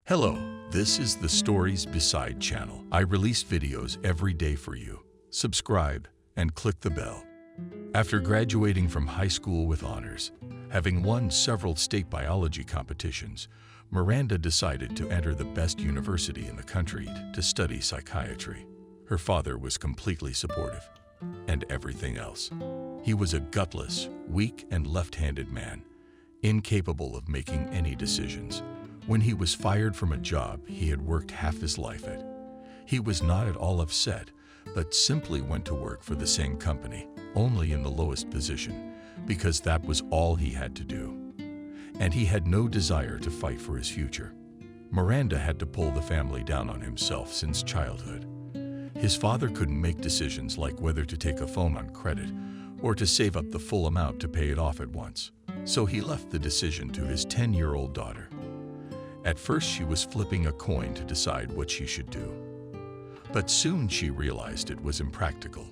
Hello, this is the Stories Beside channel. I release videos every day for you. Subscribe and click the bell. After graduating from high school with honors, having won several state biology competitions, Miranda decided to enter the best university in the country to study psychiatry. Her father was completely supportive, and everything else. He was a gutless, weak, and left-handed man, incapable of making any decisions. When he was fired from a job he had worked half his life at, he was not at all upset, but simply went to work for the same company, only in the lowest position, because that was all he had to do. And he had no desire to fight for his future. Miranda had to pull the family down on himself since childhood. His father couldn't make decisions like whether to take a phone on credit or to save up the full amount to pay it off at once, so he left the decision to his 10-year-old daughter. At first she was flipping a coin to decide what she should do. But soon she realized it was impractical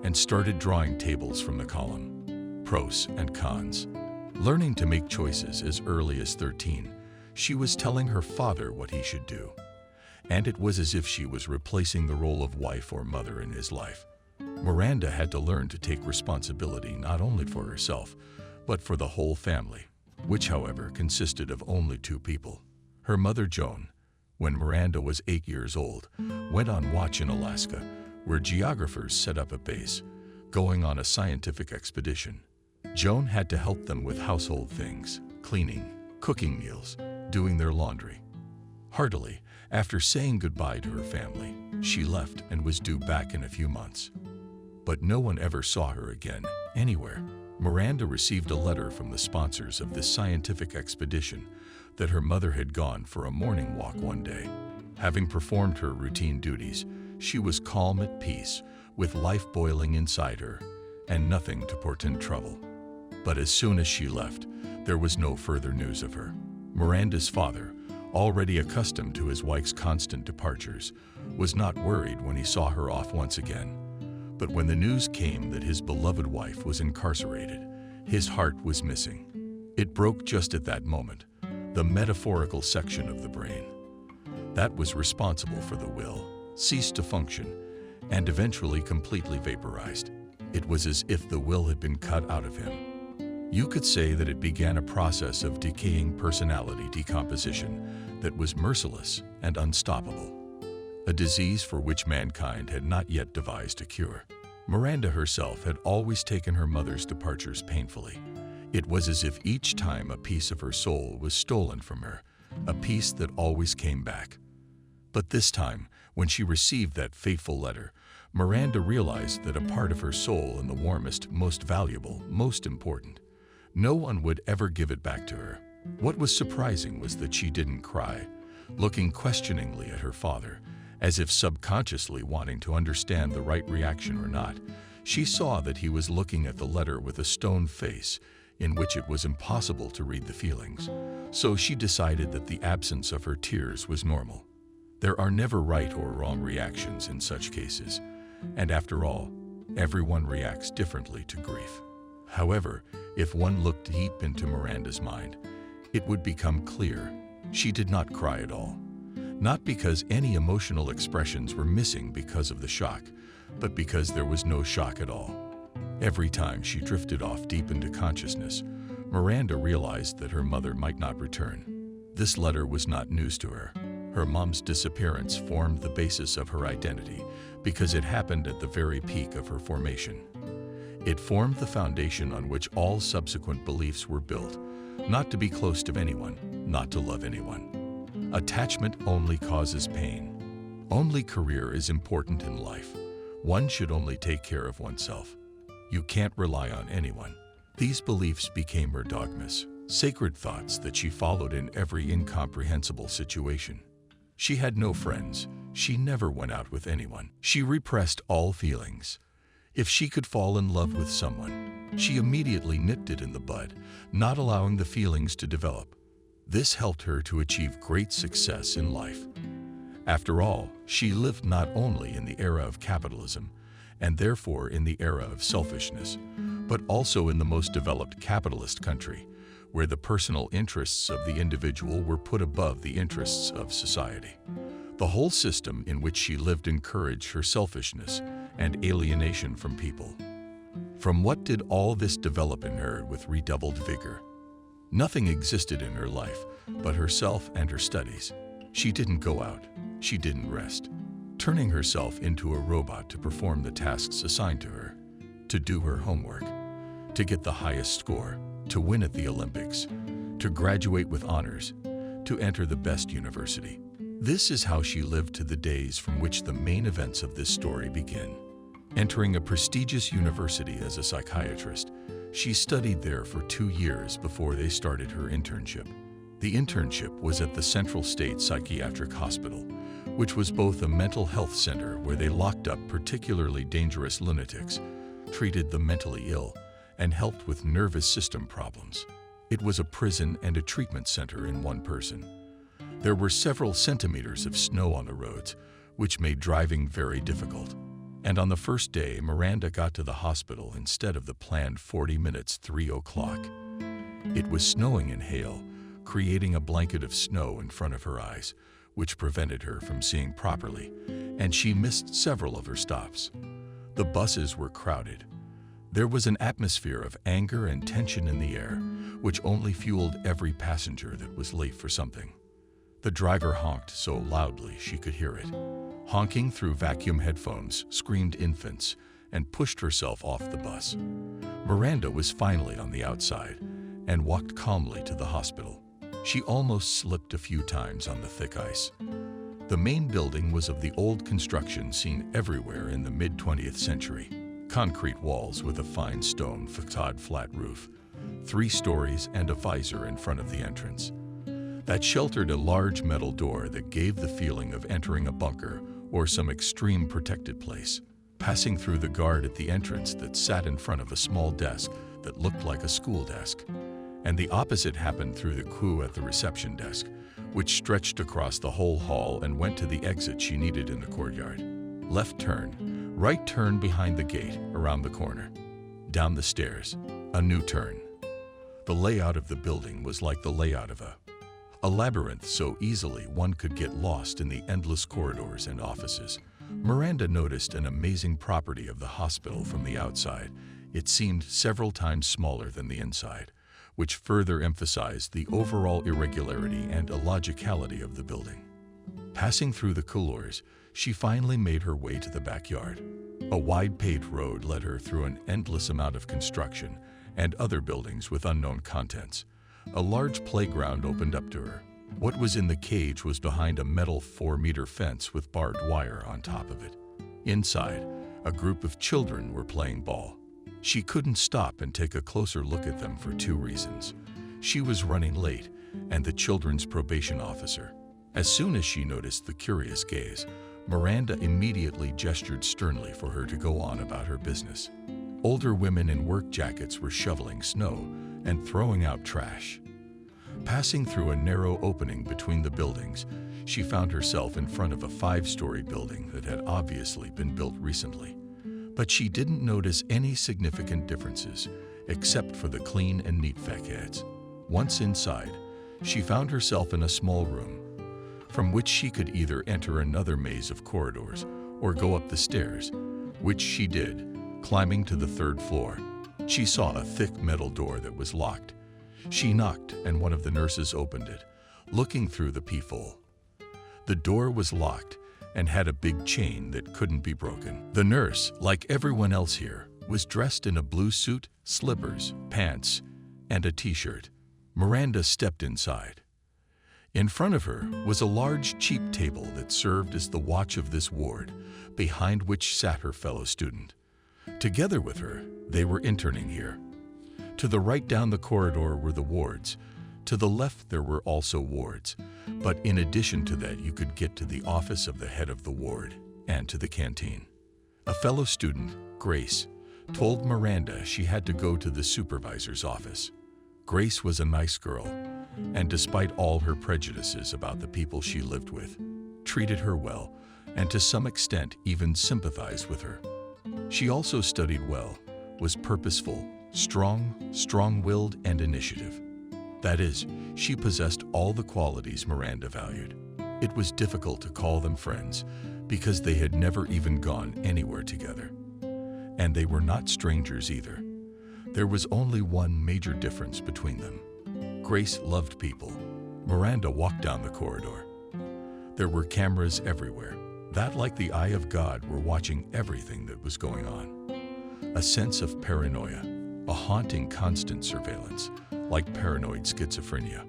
and started drawing tables from the column, pros and cons. Learning to make choices as early as 13, she was telling her father what he should do. And it was as if she was replacing the role of wife or mother in his life. Miranda had to learn to take responsibility not only for herself, but for the whole family, which, however, consisted of only 2 people. Her mother, Joan, when Miranda was 8 years old, went on watch in Alaska, where geographers set up a base, going on a scientific expedition. Joan had to help them with household things, cleaning, cooking meals, doing their laundry. Heartily, after saying goodbye to her family, she left and was due back in a few months. But no one ever saw her again, anywhere. Miranda received a letter from the sponsors of this scientific expedition that her mother had gone for a morning walk one day. Having performed her routine duties, she was calm at peace, with life boiling inside her, and nothing to portend trouble. But as soon as she left, there was no further news of her. Miranda's father, already accustomed to his wife's constant departures, was not worried when he saw her off once again. But when the news came that his beloved wife was incarcerated, his heart was missing. It broke just at that moment, the metaphorical section of the brain that was responsible for the will ceased to function and eventually completely vaporized. It was as if the will had been cut out of him. You could say that it began a process of decaying personality decomposition that was merciless and unstoppable, a disease for which mankind had not yet devised a cure. Miranda herself had always taken her mother's departures painfully. It was as if each time a piece of her soul was stolen from her, a piece that always came back. But this time, when she received that fateful letter, Miranda realized that a part of her soul in the warmest, most valuable, most important, no one would ever give it back to her. What was surprising was that she didn't cry, looking questioningly at her father, as if subconsciously wanting to understand the right reaction or not. She saw that he was looking at the letter with a stone face, in which it was impossible to read the feelings, so she decided that the absence of her tears was normal. There are never right or wrong reactions in such cases, and after all, everyone reacts differently to grief. However, if one looked deep into Miranda's mind, it would become clear she did not cry at all. Not because any emotional expressions were missing because of the shock, but because there was no shock at all. Every time she drifted off deep into consciousness, Miranda realized that her mother might not return. This letter was not news to her. Her mom's disappearance formed the basis of her identity because it happened at the very peak of her formation. It formed the foundation on which all subsequent beliefs were built, not to be close to anyone, not to love anyone. Attachment only causes pain. Only career is important in life. One should only take care of oneself. You can't rely on anyone. These beliefs became her dogmas, sacred thoughts that she followed in every incomprehensible situation. She had no friends. She never went out with anyone. She repressed all feelings. If she could fall in love with someone, she immediately nipped it in the bud, not allowing the feelings to develop. This helped her to achieve great success in life. After all, she lived not only in the era of capitalism, and therefore in the era of selfishness, but also in the most developed capitalist country, where the personal interests of the individual were put above the interests of society. The whole system in which she lived encouraged her selfishness and alienation from people. From what did all this develop in her with redoubled vigor? Nothing existed in her life but herself and her studies. She didn't go out. She didn't rest, turning herself into a robot to perform the tasks assigned to her, to do her homework, to get the highest score, to win at the Olympics, to graduate with honors, to enter the best university. This is how she lived to the days from which the main events of this story begin. Entering a prestigious university as a psychiatrist, she studied there for 2 years before they started her internship. The internship was at the Central State Psychiatric Hospital, which was both a mental health center where they locked up particularly dangerous lunatics, treated the mentally ill, and helped with nervous system problems. It was a prison and a treatment center in one person. There were several centimeters of snow on the roads, which made driving very difficult. And on the first day, Miranda got to the hospital instead of the planned 40 minutes, 3 o'clock. It was snowing in hail, creating a blanket of snow in front of her eyes, which prevented her from seeing properly, and she missed several of her stops. The buses were crowded. There was an atmosphere of anger and tension in the air, which only fueled every passenger that was late for something. The driver honked so loudly she could hear it. Honking through vacuum headphones, screamed infants, and pushed herself off the bus. Miranda was finally on the outside and walked calmly to the hospital. She almost slipped a few times on the thick ice. The main building was of the old construction seen everywhere in the mid-20th century. Concrete walls with a fine stone facade flat roof, 3 stories and a visor in front of the entrance. That sheltered a large metal door that gave the feeling of entering a bunker or some extreme protected place. Passing through the guard at the entrance that sat in front of a small desk that looked like a school desk. And the opposite happened through the queue at the reception desk, which stretched across the whole hall and went to the exit she needed in the courtyard. Left turn, right turn behind the gate, around the corner. Down the stairs, a new turn. The layout of the building was like the layout of a labyrinth, so easily one could get lost in the endless corridors and offices. Miranda noticed an amazing property of the hospital from the outside. It seemed several times smaller than the inside, which further emphasized the overall irregularity and illogicality of the building. Passing through the couloirs, she finally made her way to the backyard. A wide paved road led her through an endless amount of construction and other buildings with unknown contents. A large playground opened up to her. What was in the cage was behind a metal 4-meter fence with barbed wire on top of it. Inside, a group of children were playing ball. She couldn't stop and take a closer look at them for 2 reasons. She was running late, and the children's probation officer. As soon as she noticed the curious gaze, Miranda immediately gestured sternly for her to go on about her business. Older women in work jackets were shoveling snow and throwing out trash. Passing through a narrow opening between the buildings, she found herself in front of a 5-story building that had obviously been built recently. But she didn't notice any significant differences, except for the clean and neat facades. Once inside, she found herself in a small room, from which she could either enter another maze of corridors or go up the stairs, which she did, climbing to the 3rd floor. She saw a thick metal door that was locked. She knocked, and one of the nurses opened it, looking through the peephole. The door was locked and had a big chain that couldn't be broken. The nurse, like everyone else here, was dressed in a blue suit, slippers, pants, and a t-shirt. Miranda stepped inside. In front of her was a large, cheap table that served as the watch of this ward, behind which sat her fellow student. Together with her, they were interning here. To the right down the corridor were the wards. To the left there were also wards, but in addition to that you could get to the office of the head of the ward and to the canteen. A fellow student, Grace, told Miranda she had to go to the supervisor's office. Grace was a nice girl, and despite all her prejudices about the people she lived with, treated her well and to some extent even sympathized with her. She also studied well, was purposeful, strong-willed, and initiative. That is, she possessed all the qualities Miranda valued. It was difficult to call them friends because they had never even gone anywhere together. And they were not strangers either. There was only one major difference between them. Grace loved people. Miranda walked down the corridor. There were cameras everywhere that, like the eye of God, were watching everything that was going on. A sense of paranoia, a haunting constant surveillance, like paranoid schizophrenia,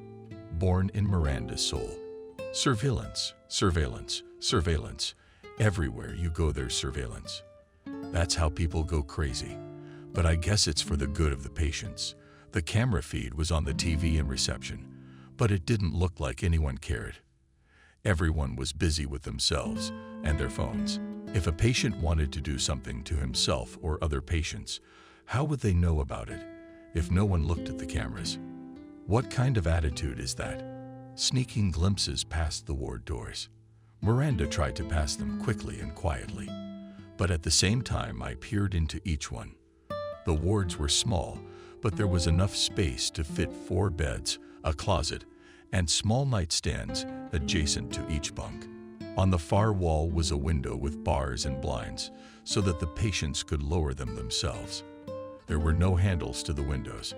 born in Miranda's soul. Surveillance, surveillance, surveillance. Everywhere you go, there's surveillance. That's how people go crazy. But I guess it's for the good of the patients. The camera feed was on the TV in reception, but it didn't look like anyone cared. Everyone was busy with themselves and their phones. If a patient wanted to do something to himself or other patients, how would they know about it if no one looked at the cameras? What kind of attitude is that? Sneaking glimpses past the ward doors. Miranda tried to pass them quickly and quietly, but at the same time I peered into each one. The wards were small, but there was enough space to fit 4 beds, a closet, and small nightstands adjacent to each bunk. On the far wall was a window with bars and blinds so that the patients could lower them themselves. There were no handles to the windows.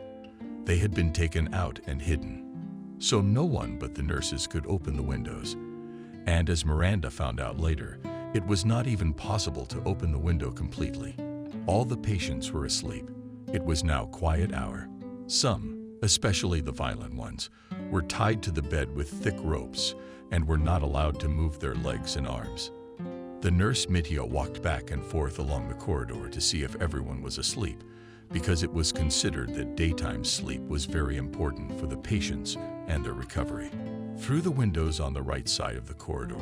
They had been taken out and hidden, so no one but the nurses could open the windows. And as Miranda found out later, it was not even possible to open the window completely. All the patients were asleep. It was now quiet hour. Some, especially the violent ones, were tied to the bed with thick ropes and were not allowed to move their legs and arms. The nurse Mitya walked back and forth along the corridor to see if everyone was asleep, because it was considered that daytime sleep was very important for the patients and their recovery. Through the windows on the right side of the corridor,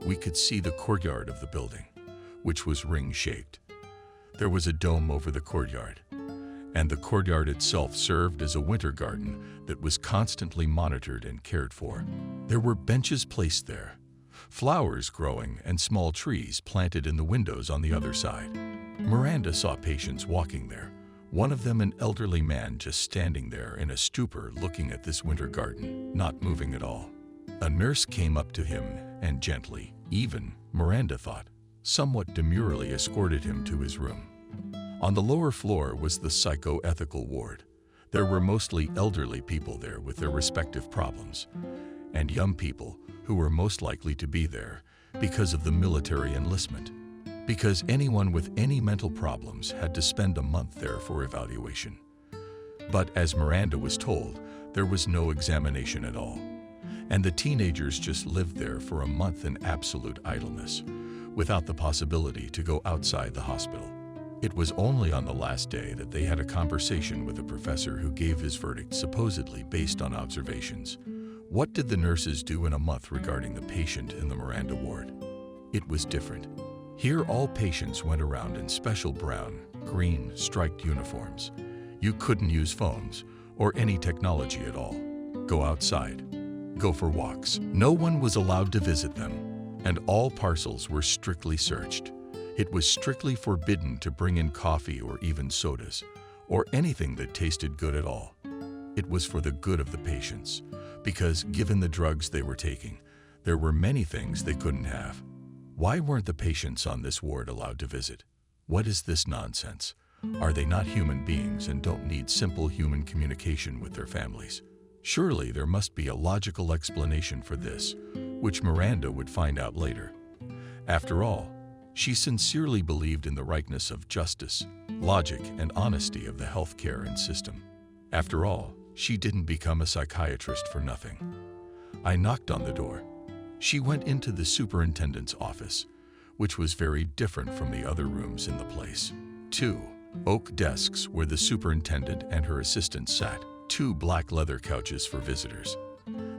we could see the courtyard of the building, which was ring-shaped. There was a dome over the courtyard, and the courtyard itself served as a winter garden that was constantly monitored and cared for. There were benches placed there, flowers growing, and small trees planted in the windows on the other side. Miranda saw patients walking there, one of them an elderly man just standing there in a stupor looking at this winter garden, not moving at all. A nurse came up to him and gently, even, Miranda thought, somewhat demurely escorted him to his room. On the lower floor was the psychoethical ward. There were mostly elderly people there with their respective problems, and young people who were most likely to be there because of the military enlistment, because anyone with any mental problems had to spend a month there for evaluation. But as Miranda was told, there was no examination at all, and the teenagers just lived there for a month in absolute idleness, without the possibility to go outside the hospital. It was only on the last day that they had a conversation with a professor who gave his verdict supposedly based on observations. What did the nurses do in a month regarding the patient in the Miranda ward? It was different. Here all patients went around in special brown, green, striped uniforms. You couldn't use phones or any technology at all. Go outside. Go for walks. No one was allowed to visit them, and all parcels were strictly searched. It was strictly forbidden to bring in coffee or even sodas, or anything that tasted good at all. It was for the good of the patients, because given the drugs they were taking, there were many things they couldn't have. Why weren't the patients on this ward allowed to visit? What is this nonsense? Are they not human beings and don't need simple human communication with their families? Surely there must be a logical explanation for this, which Miranda would find out later. After all, she sincerely believed in the rightness of justice, logic, and honesty of the healthcare and system. After all, she didn't become a psychiatrist for nothing. I knocked on the door. She went into the superintendent's office, which was very different from the other rooms in the place. 2 oak desks where the superintendent and her assistants sat, 2 black leather couches for visitors,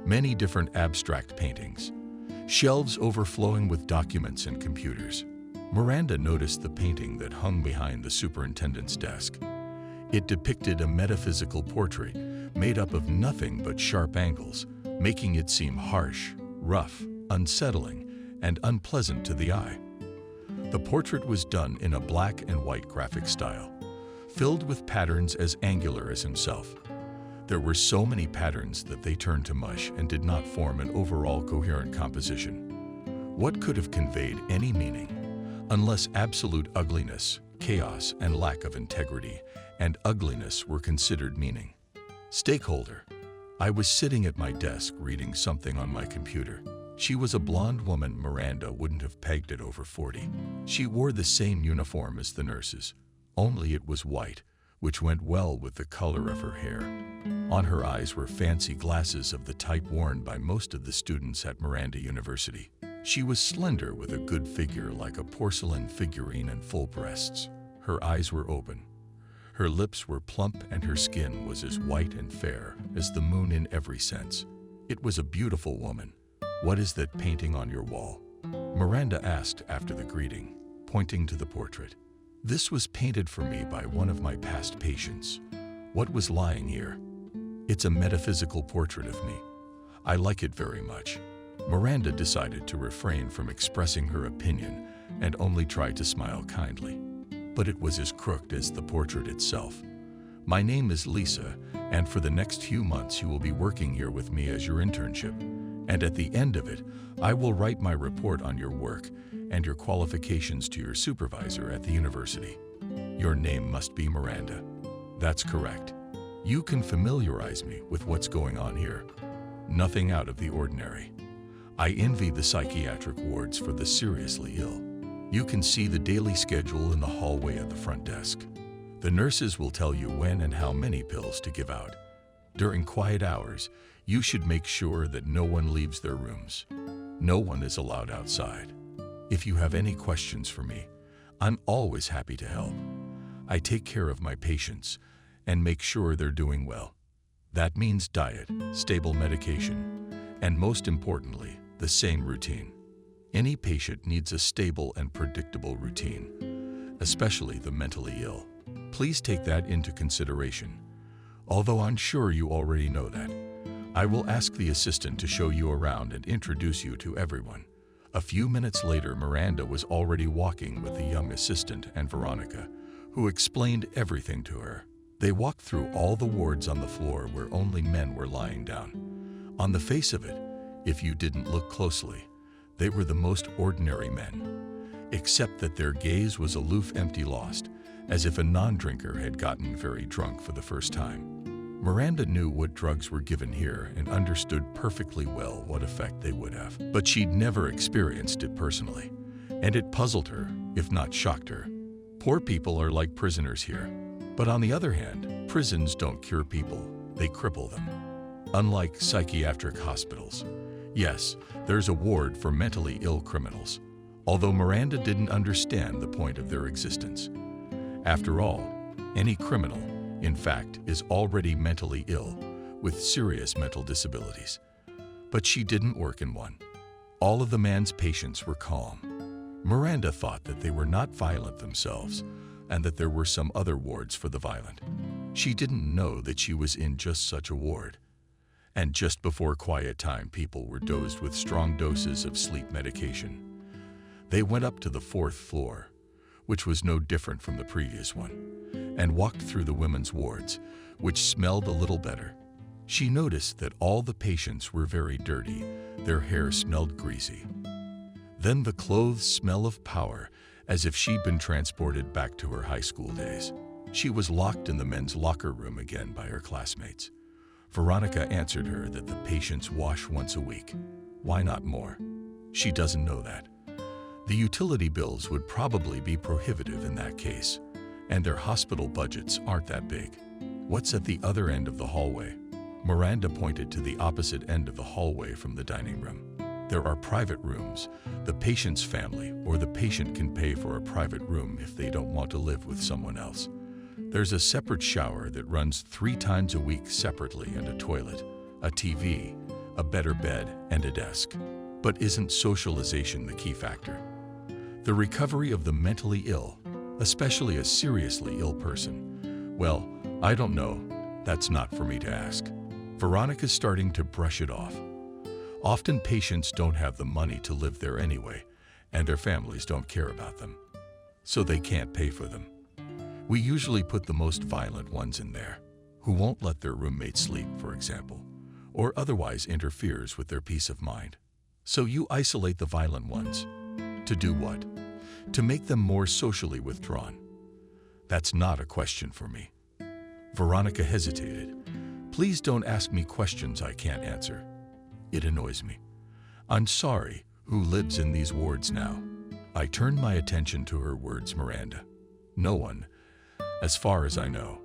many different abstract paintings, shelves overflowing with documents and computers. Miranda noticed the painting that hung behind the superintendent's desk. It depicted a metaphysical portrait made up of nothing but sharp angles, making it seem harsh, rough, unsettling, and unpleasant to the eye. The portrait was done in a black and white graphic style, filled with patterns as angular as himself. There were so many patterns that they turned to mush and did not form an overall coherent composition. What could have conveyed any meaning, unless absolute ugliness, chaos, and lack of integrity and ugliness were considered meaning? Stakeholder. I was sitting at my desk reading something on my computer. She was a blonde woman. Miranda wouldn't have pegged it over 40. She wore the same uniform as the nurses, only it was white, which went well with the color of her hair. On her eyes were fancy glasses of the type worn by most of the students at Miranda University. She was slender with a good figure like a porcelain figurine and full breasts. Her eyes were open. Her lips were plump and her skin was as white and fair as the moon in every sense. It was a beautiful woman. "What is that painting on your wall?" Miranda asked after the greeting, pointing to the portrait. "This was painted for me by one of my past patients." "What was lying here?" "It's a metaphysical portrait of me. I like it very much." Miranda decided to refrain from expressing her opinion and only tried to smile kindly. But it was as crooked as the portrait itself. "My name is Lisa, and for the next few months you will be working here with me as your internship. And at the end of it, I will write my report on your work and your qualifications to your supervisor at the university. Your name must be Miranda." "That's correct. You can familiarize me with what's going on here. Nothing out of the ordinary. I envy the psychiatric wards for the seriously ill. You can see the daily schedule in the hallway at the front desk. The nurses will tell you when and how many pills to give out. During quiet hours, you should make sure that no one leaves their rooms. No one is allowed outside. If you have any questions for me, I'm always happy to help. I take care of my patients and make sure they're doing well. That means diet, stable medication, and most importantly, the same routine. Any patient needs a stable and predictable routine, especially the mentally ill. Please take that into consideration. Although I'm sure you already know that, I will ask the assistant to show you around and introduce you to everyone." A few minutes later, Miranda was already walking with the young assistant and Veronica, who explained everything to her. They walked through all the wards on the floor where only men were lying down. On the face of it, if you didn't look closely, they were the most ordinary men, except that their gaze was aloof, empty, lost, as if a non-drinker had gotten very drunk for the first time. Miranda knew what drugs were given here and understood perfectly well what effect they would have, but she'd never experienced it personally, and it puzzled her, if not shocked her. Poor people are like prisoners here, but on the other hand, prisons don't cure people, they cripple them. Unlike psychiatric hospitals. Yes, there's a ward for mentally ill criminals, although Miranda didn't understand the point of their existence. After all, any criminal, in fact, is already mentally ill, with serious mental disabilities. But she didn't work in one. All of the man's patients were calm. Miranda thought that they were not violent themselves, and that there were some other wards for the violent. She didn't know that she was in just such a ward. And just before quiet time, people were dosed with strong doses of sleep medication. They went up to the 4th floor, which was no different from the previous one, and walked through the women's wards, which smelled a little better. She noticed that all the patients were very dirty, their hair smelled greasy. Then the clothes smell of power, as if she'd been transported back to her high school days. She was locked in the men's locker room again by her classmates. Veronica answered her that the patients wash once a week. Why not more? She doesn't know that. The utility bills would probably be prohibitive in that case, and their hospital budgets aren't that big. What's at the other end of the hallway? Miranda pointed to the opposite end of the hallway from the dining room. There are private rooms. The patient's family or the patient can pay for a private room if they don't want to live with someone else. There's a separate shower that runs 3 times a week separately, and a toilet, a TV, a better bed, and a desk. But isn't socialization the key factor? The recovery of the mentally ill, especially a seriously ill person? Well, I don't know. That's not for me to ask. Veronica's starting to brush it off. Often patients don't have the money to live there anyway, and their families don't care about them, so they can't pay for them. We usually put the most violent ones in there. who won't let their roommate sleep, for example, or otherwise interferes with their peace of mind. So you isolate the violent ones. To do what? To make them more socially withdrawn. That's not a question for me. Veronica hesitated. Please don't ask me questions I can't answer. It annoys me. I'm sorry, who lives in these wards now? I turned my attention to her words, Miranda. No one, as far as I know.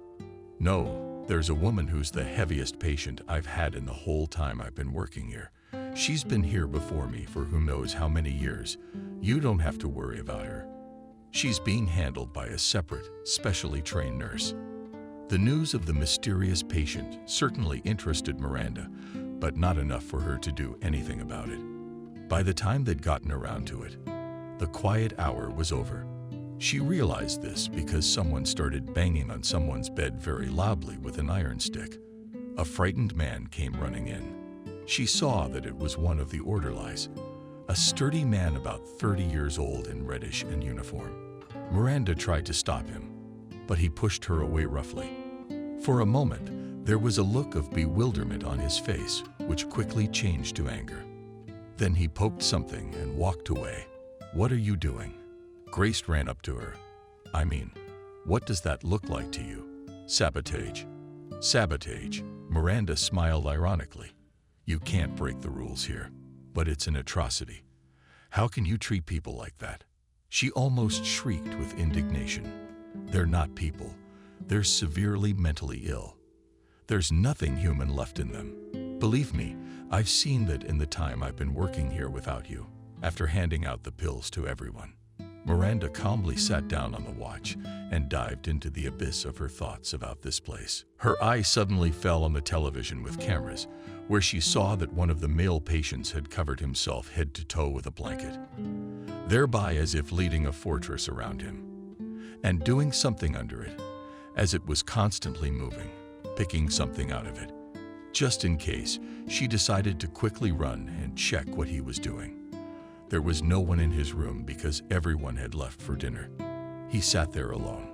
No, there's a woman who's the heaviest patient I've had in the whole time I've been working here. She's been here before me for who knows how many years. You don't have to worry about her. She's being handled by a separate, specially trained nurse. The news of the mysterious patient certainly interested Miranda, but not enough for her to do anything about it. By the time they'd gotten around to it, the quiet hour was over. She realized this because someone started banging on someone's bed very loudly with an iron stick. A frightened man came running in. She saw that it was one of the orderlies, a sturdy man about 30 years old in reddish and uniform. Miranda tried to stop him, but he pushed her away roughly. For a moment, there was a look of bewilderment on his face, which quickly changed to anger. Then he poked something and walked away. What are you doing? Grace ran up to her. I mean, what does that look like to you? Sabotage. Sabotage. Miranda smiled ironically. You can't break the rules here, but it's an atrocity. How can you treat people like that? She almost shrieked with indignation. They're not people. They're severely mentally ill. There's nothing human left in them. Believe me, I've seen that in the time I've been working here without you, after handing out the pills to everyone. Miranda calmly sat down on the watch and dived into the abyss of her thoughts about this place. Her eye suddenly fell on the television with cameras, where she saw that one of the male patients had covered himself head to toe with a blanket, thereby as if leading a fortress around him, and doing something under it, as it was constantly moving, picking something out of it. Just in case, she decided to quickly run and check what he was doing. There was no one in his room because everyone had left for dinner. He sat there alone,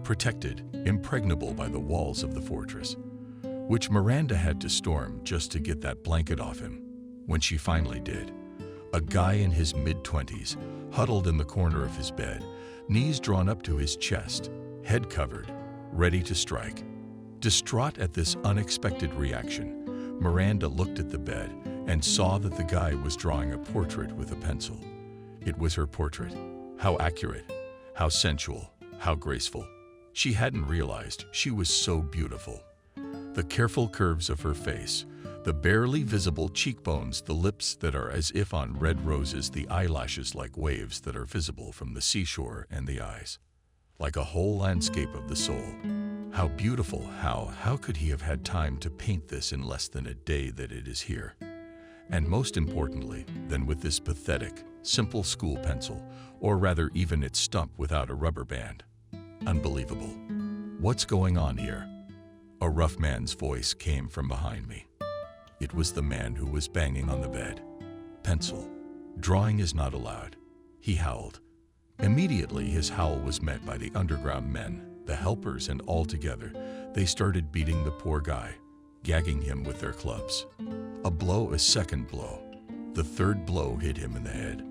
protected, impregnable by the walls of the fortress, which Miranda had to storm just to get that blanket off him. When she finally did, a guy in his mid-20s, huddled in the corner of his bed, knees drawn up to his chest, head covered, ready to strike. Distraught at this unexpected reaction, Miranda looked at the bed and saw that the guy was drawing a portrait with a pencil. It was her portrait. How accurate, how sensual, how graceful. She hadn't realized she was so beautiful. The careful curves of her face, the barely visible cheekbones, the lips that are as if on red roses, the eyelashes like waves that are visible from the seashore, and the eyes, like a whole landscape of the soul. How beautiful, how could he have had time to paint this in less than a day that it is here? And most importantly, than with this pathetic, simple school pencil, or rather even its stump without a rubber band. Unbelievable. What's going on here? A rough man's voice came from behind me. It was the man who was banging on the bed. Pencil. Drawing is not allowed. He howled. Immediately his howl was met by the underground men, the helpers, and all together, they started beating the poor guy, gagging him with their clubs. A blow, a second blow. The third blow hit him in the head.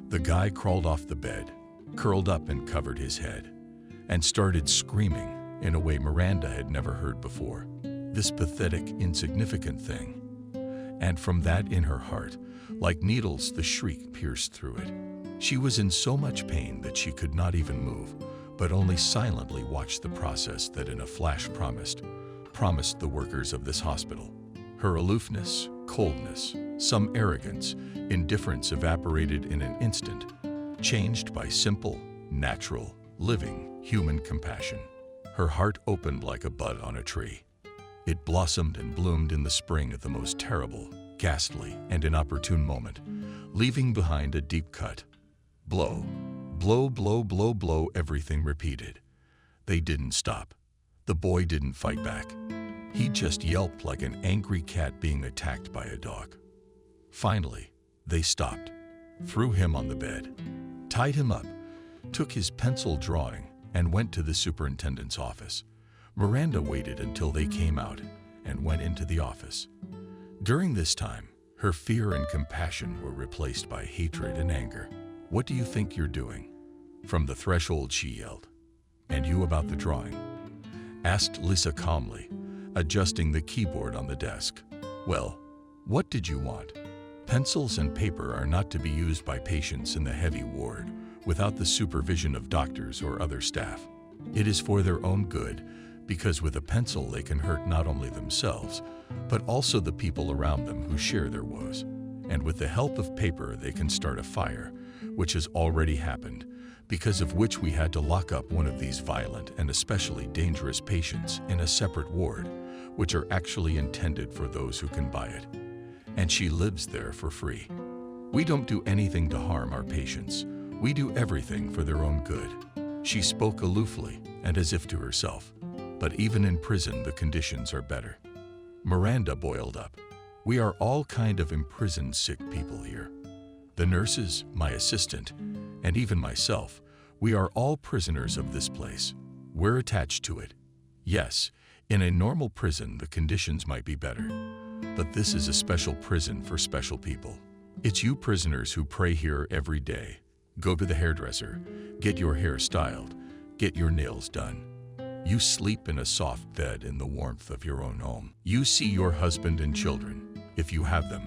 The guy crawled off the bed, curled up and covered his head, and started screaming in a way Miranda had never heard before. This pathetic, insignificant thing. And from that in her heart, like needles, the shriek pierced through it. She was in so much pain that she could not even move, but only silently watched the process that in a flash promised the workers of this hospital. Her aloofness, coldness, some arrogance, indifference evaporated in an instant, changed by simple, natural, living, human compassion. Her heart opened like a bud on a tree. It blossomed and bloomed in the spring at the most terrible, ghastly, and inopportune moment, leaving behind a deep cut. Blow, blow, blow, blow, blow, everything repeated. They didn't stop. The boy didn't fight back. He just yelped like an angry cat being attacked by a dog. Finally, they stopped, threw him on the bed, tied him up, took his pencil drawing, and went to the superintendent's office. Miranda waited until they came out and went into the office. During this time, her fear and compassion were replaced by hatred and anger. "What do you think you're doing?" From the threshold she yelled. "And you about the drawing?" asked Lisa calmly, adjusting the keyboard on the desk. "Well, what did you want?" Pencils and paper are not to be used by patients in the heavy ward without the supervision of doctors or other staff. It is for their own good, because with a pencil they can hurt not only themselves, but also the people around them who share their woes. And with the help of paper they can start a fire, which has already happened, because of which we had to lock up one of these violent and especially dangerous patients in a separate ward, which are actually intended for those who can buy it. And she lives there for free. We don't do anything to harm our patients. We do everything for their own good. She spoke aloofly and as if to herself. But even in prison, the conditions are better. Miranda boiled up. "We are all kind of imprisoned sick people here. The nurses, my assistant, and even myself, we are all prisoners of this place. We're attached to it. Yes, in a normal prison, the conditions might be better. But this is a special prison for special people. It's you prisoners who pray here every day, go to the hairdresser, get your hair styled, get your nails done. You sleep in a soft bed in the warmth of your own home. You see your husband and children, if you have them.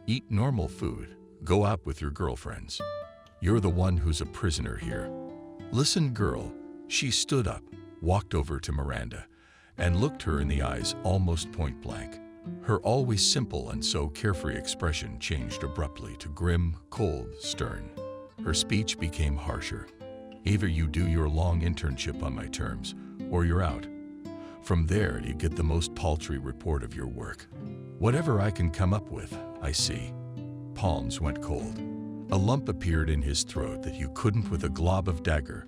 Eat normal food, go out with your girlfriends. You're the one who's a prisoner here. Listen, girl." She stood up, walked over to Miranda, and looked her in the eyes almost point blank. Her always simple and so carefree expression changed abruptly to grim, cold, stern. Her speech became harsher. "Either you do your long internship on my terms, or you're out. From there, you get the most paltry report of your work. Whatever I can come up with, I see." Palms went cold. A lump appeared in his throat that you couldn't with a glob of dagger.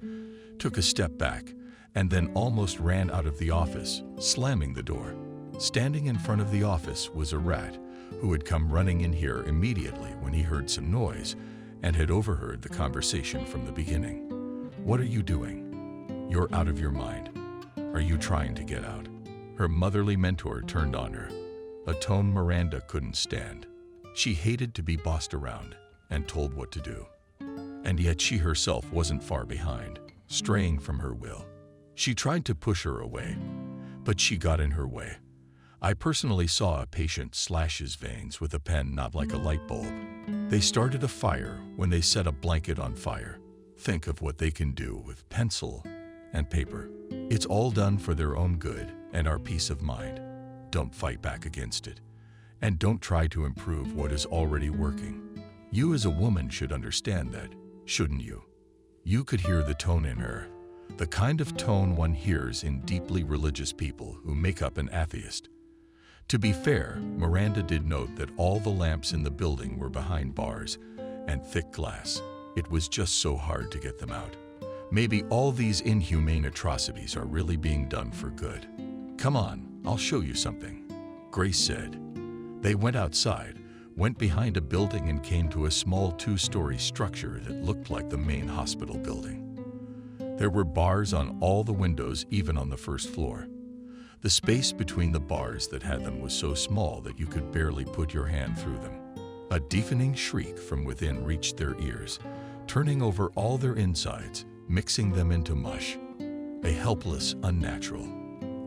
Took a step back, and then almost ran out of the office, slamming the door. Standing in front of the office was a rat who had come running in here immediately when he heard some noise and had overheard the conversation from the beginning. "What are you doing? You're out of your mind. Are you trying to get out?" Her motherly mentor turned on her, a tone Miranda couldn't stand. She hated to be bossed around and told what to do. And yet she herself wasn't far behind, straying from her will. She tried to push her away, but she got in her way. I personally saw a patient slash his veins with a pen not like a light bulb. They started a fire when they set a blanket on fire. Think of what they can do with pencil and paper. It's all done for their own good and our peace of mind. Don't fight back against it. And don't try to improve what is already working. You as a woman should understand that, shouldn't you? You could hear the tone in her, the kind of tone one hears in deeply religious people who make up an atheist. To be fair, Miranda did note that all the lamps in the building were behind bars and thick glass. It was just so hard to get them out. Maybe all these inhumane atrocities are really being done for good. "Come on, I'll show you something," Grace said. They went outside, went behind a building and came to a small 2-story structure that looked like the main hospital building. There were bars on all the windows, even on the first floor. The space between the bars that had them was so small that you could barely put your hand through them. A deafening shriek from within reached their ears, turning over all their insides, mixing them into mush. A helpless, unnatural,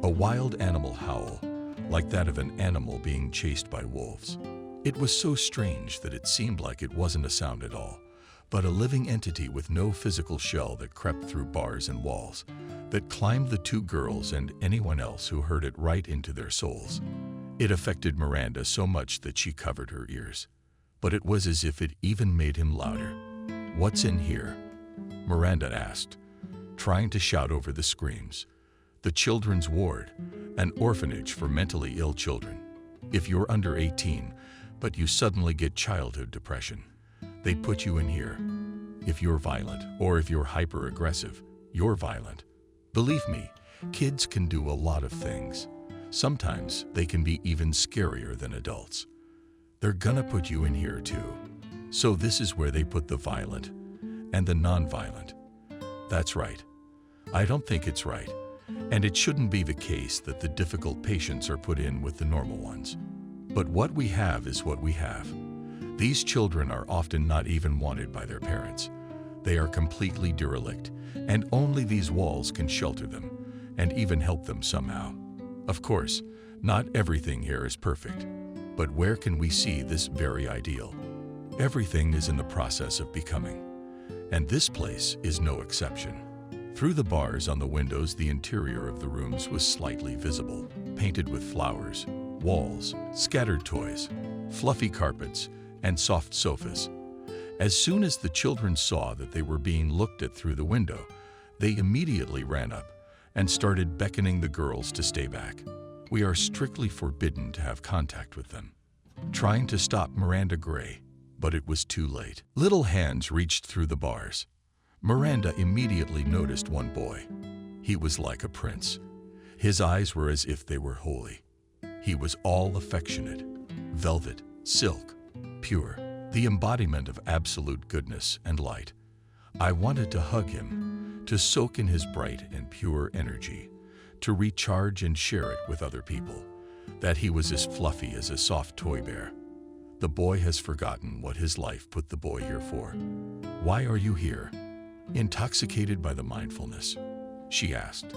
a wild animal howl, like that of an animal being chased by wolves. It was so strange that it seemed like it wasn't a sound at all, but a living entity with no physical shell that crept through bars and walls, that climbed the 2 girls and anyone else who heard it right into their souls. It affected Miranda so much that she covered her ears. But it was as if it even made him louder. "What's in here?" Miranda asked, trying to shout over the screams. "The children's ward, an orphanage for mentally ill children. If you're under 18, but you suddenly get childhood depression, they put you in here. If you're violent, or if you're hyper-aggressive, you're violent. Believe me, kids can do a lot of things. Sometimes they can be even scarier than adults. They're gonna put you in here too. So this is where they put the violent and the non-violent. That's right. I don't think it's right. And it shouldn't be the case that the difficult patients are put in with the normal ones. But what we have is what we have. These children are often not even wanted by their parents. They are completely derelict, and only these walls can shelter them and even help them somehow. Of course, not everything here is perfect, but where can we see this very ideal? Everything is in the process of becoming, and this place is no exception. Through the bars on the windows, the interior of the rooms was slightly visible, painted with flowers, walls, scattered toys, fluffy carpets, and soft sofas. As soon as the children saw that they were being looked at through the window, they immediately ran up and started beckoning the girls to stay back. We are strictly forbidden to have contact with them. Trying to stop Miranda Gray, but it was too late. Little hands reached through the bars. Miranda immediately noticed one boy. He was like a prince. His eyes were as if they were holy. He was all affectionate, velvet, silk, pure, the embodiment of absolute goodness and light. I wanted to hug him, to soak in his bright and pure energy, to recharge and share it with other people, that he was as fluffy as a soft toy bear. The boy has forgotten what his life put the boy here for. Why are you here? Intoxicated by the mindfulness, she asked.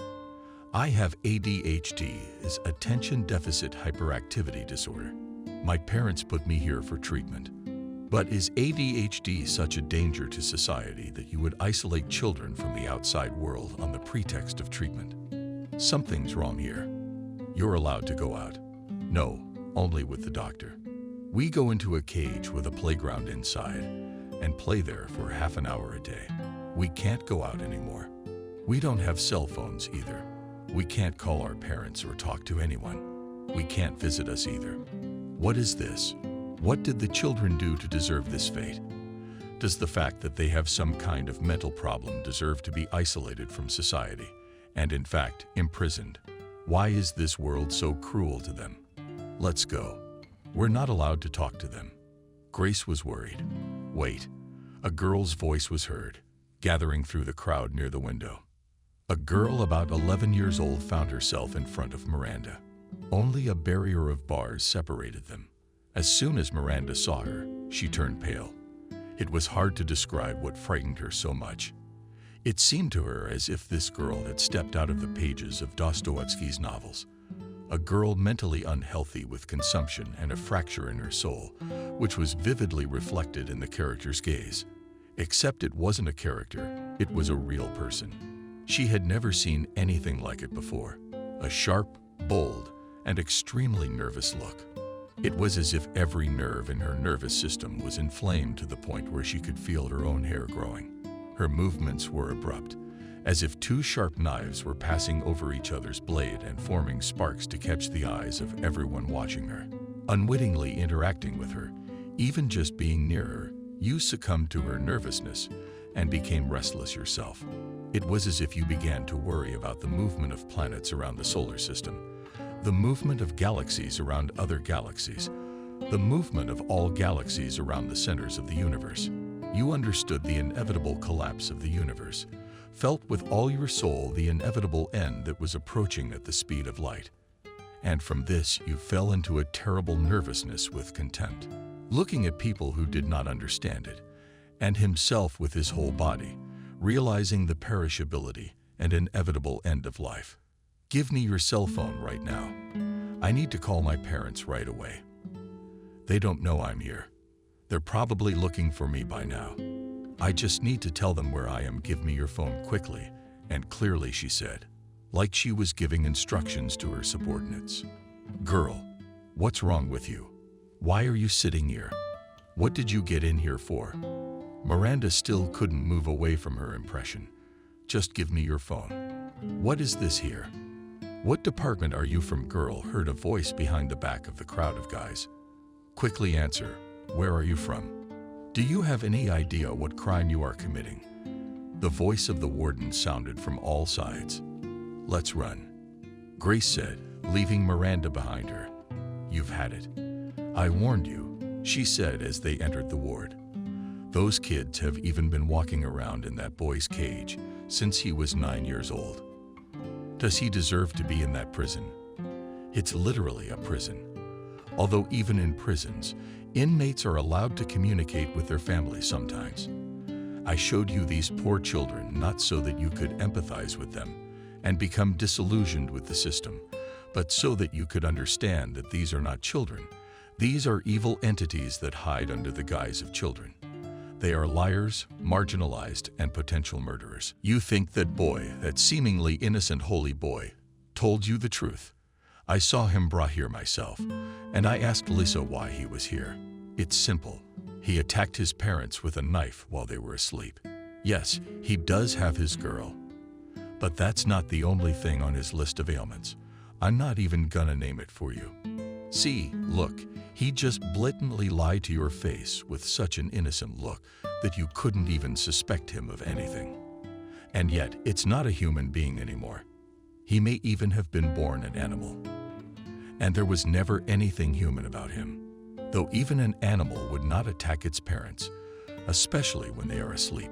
I have ADHD, is attention deficit hyperactivity disorder. My parents put me here for treatment. But is ADHD such a danger to society that you would isolate children from the outside world on the pretext of treatment? Something's wrong here. You're allowed to go out. No, only with the doctor. We go into a cage with a playground inside and play there for half an hour a day. We can't go out anymore. We don't have cell phones either. We can't call our parents or talk to anyone. We can't visit us either. What is this? What did the children do to deserve this fate? Does the fact that they have some kind of mental problem deserve to be isolated from society and, in fact, imprisoned? Why is this world so cruel to them? Let's go. We're not allowed to talk to them. Grace was worried. Wait. A girl's voice was heard, gathering through the crowd near the window. A girl about 11 years old found herself in front of Miranda. Only a barrier of bars separated them. As soon as Miranda saw her, she turned pale. It was hard to describe what frightened her so much. It seemed to her as if this girl had stepped out of the pages of Dostoevsky's novels. A girl mentally unhealthy with consumption and a fracture in her soul, which was vividly reflected in the character's gaze. Except it wasn't a character, it was a real person. She had never seen anything like it before. A sharp, bold, and extremely nervous look. It was as if every nerve in her nervous system was inflamed to the point where she could feel her own hair growing. Her movements were abrupt, as if two sharp knives were passing over each other's blade and forming sparks to catch the eyes of everyone watching her. Unwittingly interacting with her, even just being near her, you succumbed to her nervousness and became restless yourself. It was as if you began to worry about the movement of planets around the solar system, the movement of galaxies around other galaxies, the movement of all galaxies around the centers of the universe. You understood the inevitable collapse of the universe, felt with all your soul the inevitable end that was approaching at the speed of light. And from this you fell into a terrible nervousness with contempt, looking at people who did not understand it, and himself with his whole body, realizing the perishability and inevitable end of life. Give me your cell phone right now. I need to call my parents right away. They don't know I'm here. They're probably looking for me by now. I just need to tell them where I am. Give me your phone quickly and clearly, she said, like she was giving instructions to her subordinates. Girl, what's wrong with you? Why are you sitting here? What did you get in here for? Miranda still couldn't move away from her impression. Just give me your phone. What is this here? What department are you from? Girl heard a voice behind the back of the crowd of guys. Quickly answer, where are you from? Do you have any idea what crime you are committing? The voice of the warden sounded from all sides. Let's run, Grace said, leaving Miranda behind her. You've had it. I warned you, she said as they entered the ward. Those kids have even been walking around in that boy's cage since he was 9 years old. Does he deserve to be in that prison? It's literally a prison. Although even in prisons, inmates are allowed to communicate with their families sometimes. I showed you these poor children not so that you could empathize with them and become disillusioned with the system, but so that you could understand that these are not children. These are evil entities that hide under the guise of children. They are liars, marginalized, and potential murderers. You think that boy, that seemingly innocent holy boy, told you the truth. I saw him brought here myself, and I asked Lisa why he was here. It's simple. He attacked his parents with a knife while they were asleep. Yes, he does have his girl. But that's not the only thing on his list of ailments. I'm not even gonna name it for you. See, look, he just blatantly lied to your face with such an innocent look that you couldn't even suspect him of anything. And yet, it's not a human being anymore. He may even have been born an animal. And there was never anything human about him, though even an animal would not attack its parents, especially when they are asleep.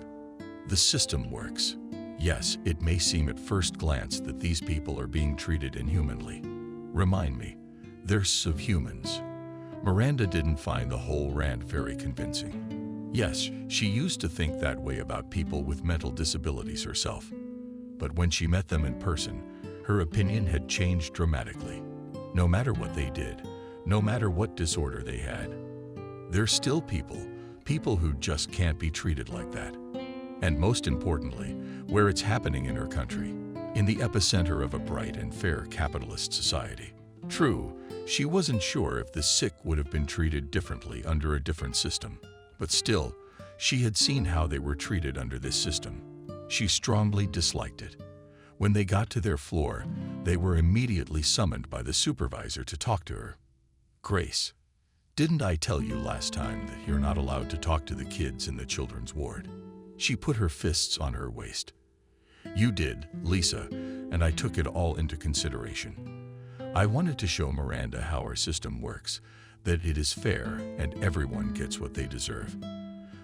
The system works. Yes, it may seem at first glance that these people are being treated inhumanly. Remind me, they're subhumans. Miranda didn't find the whole rant very convincing. Yes, she used to think that way about people with mental disabilities herself. But when she met them in person, her opinion had changed dramatically. No matter what they did, no matter what disorder they had, they're still people who just can't be treated like that. And most importantly, where it's happening in her country, in the epicenter of a bright and fair capitalist society. True, she wasn't sure if the sick would have been treated differently under a different system, but still, she had seen how they were treated under this system. She strongly disliked it. When they got to their floor, they were immediately summoned by the supervisor to talk to her. Grace, didn't I tell you last time that you're not allowed to talk to the kids in the children's ward? She put her fists on her waist. You did, Lisa, and I took it all into consideration. I wanted to show Miranda how our system works, that it is fair and everyone gets what they deserve.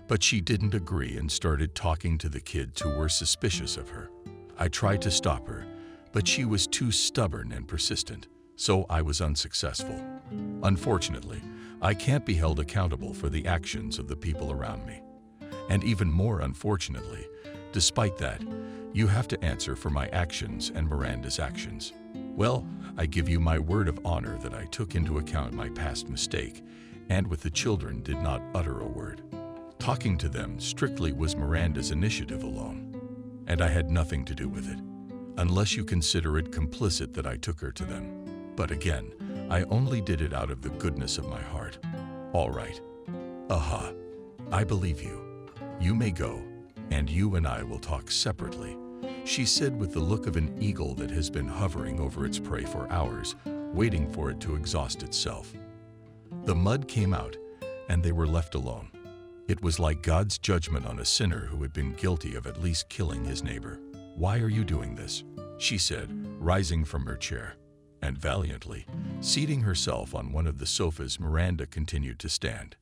But she didn't agree and started talking to the kids who were suspicious of her. I tried to stop her, but she was too stubborn and persistent, so I was unsuccessful. Unfortunately, I can't be held accountable for the actions of the people around me. And even more unfortunately, despite that, you have to answer for my actions and Miranda's actions. Well, I give you my word of honor that I took into account my past mistake, and with the children did not utter a word. Talking to them strictly was Miranda's initiative alone, and I had nothing to do with it, unless you consider it complicit that I took her to them. But again, I only did it out of the goodness of my heart. All right. Aha. I believe you. You may go, and you and I will talk separately, she said with the look of an eagle that has been hovering over its prey for hours, waiting for it to exhaust itself. The mud came out, and they were left alone. It was like God's judgment on a sinner who had been guilty of at least killing his neighbor. Why are you doing this? She said, rising from her chair. And valiantly, seating herself on one of the sofas, Miranda continued to stand.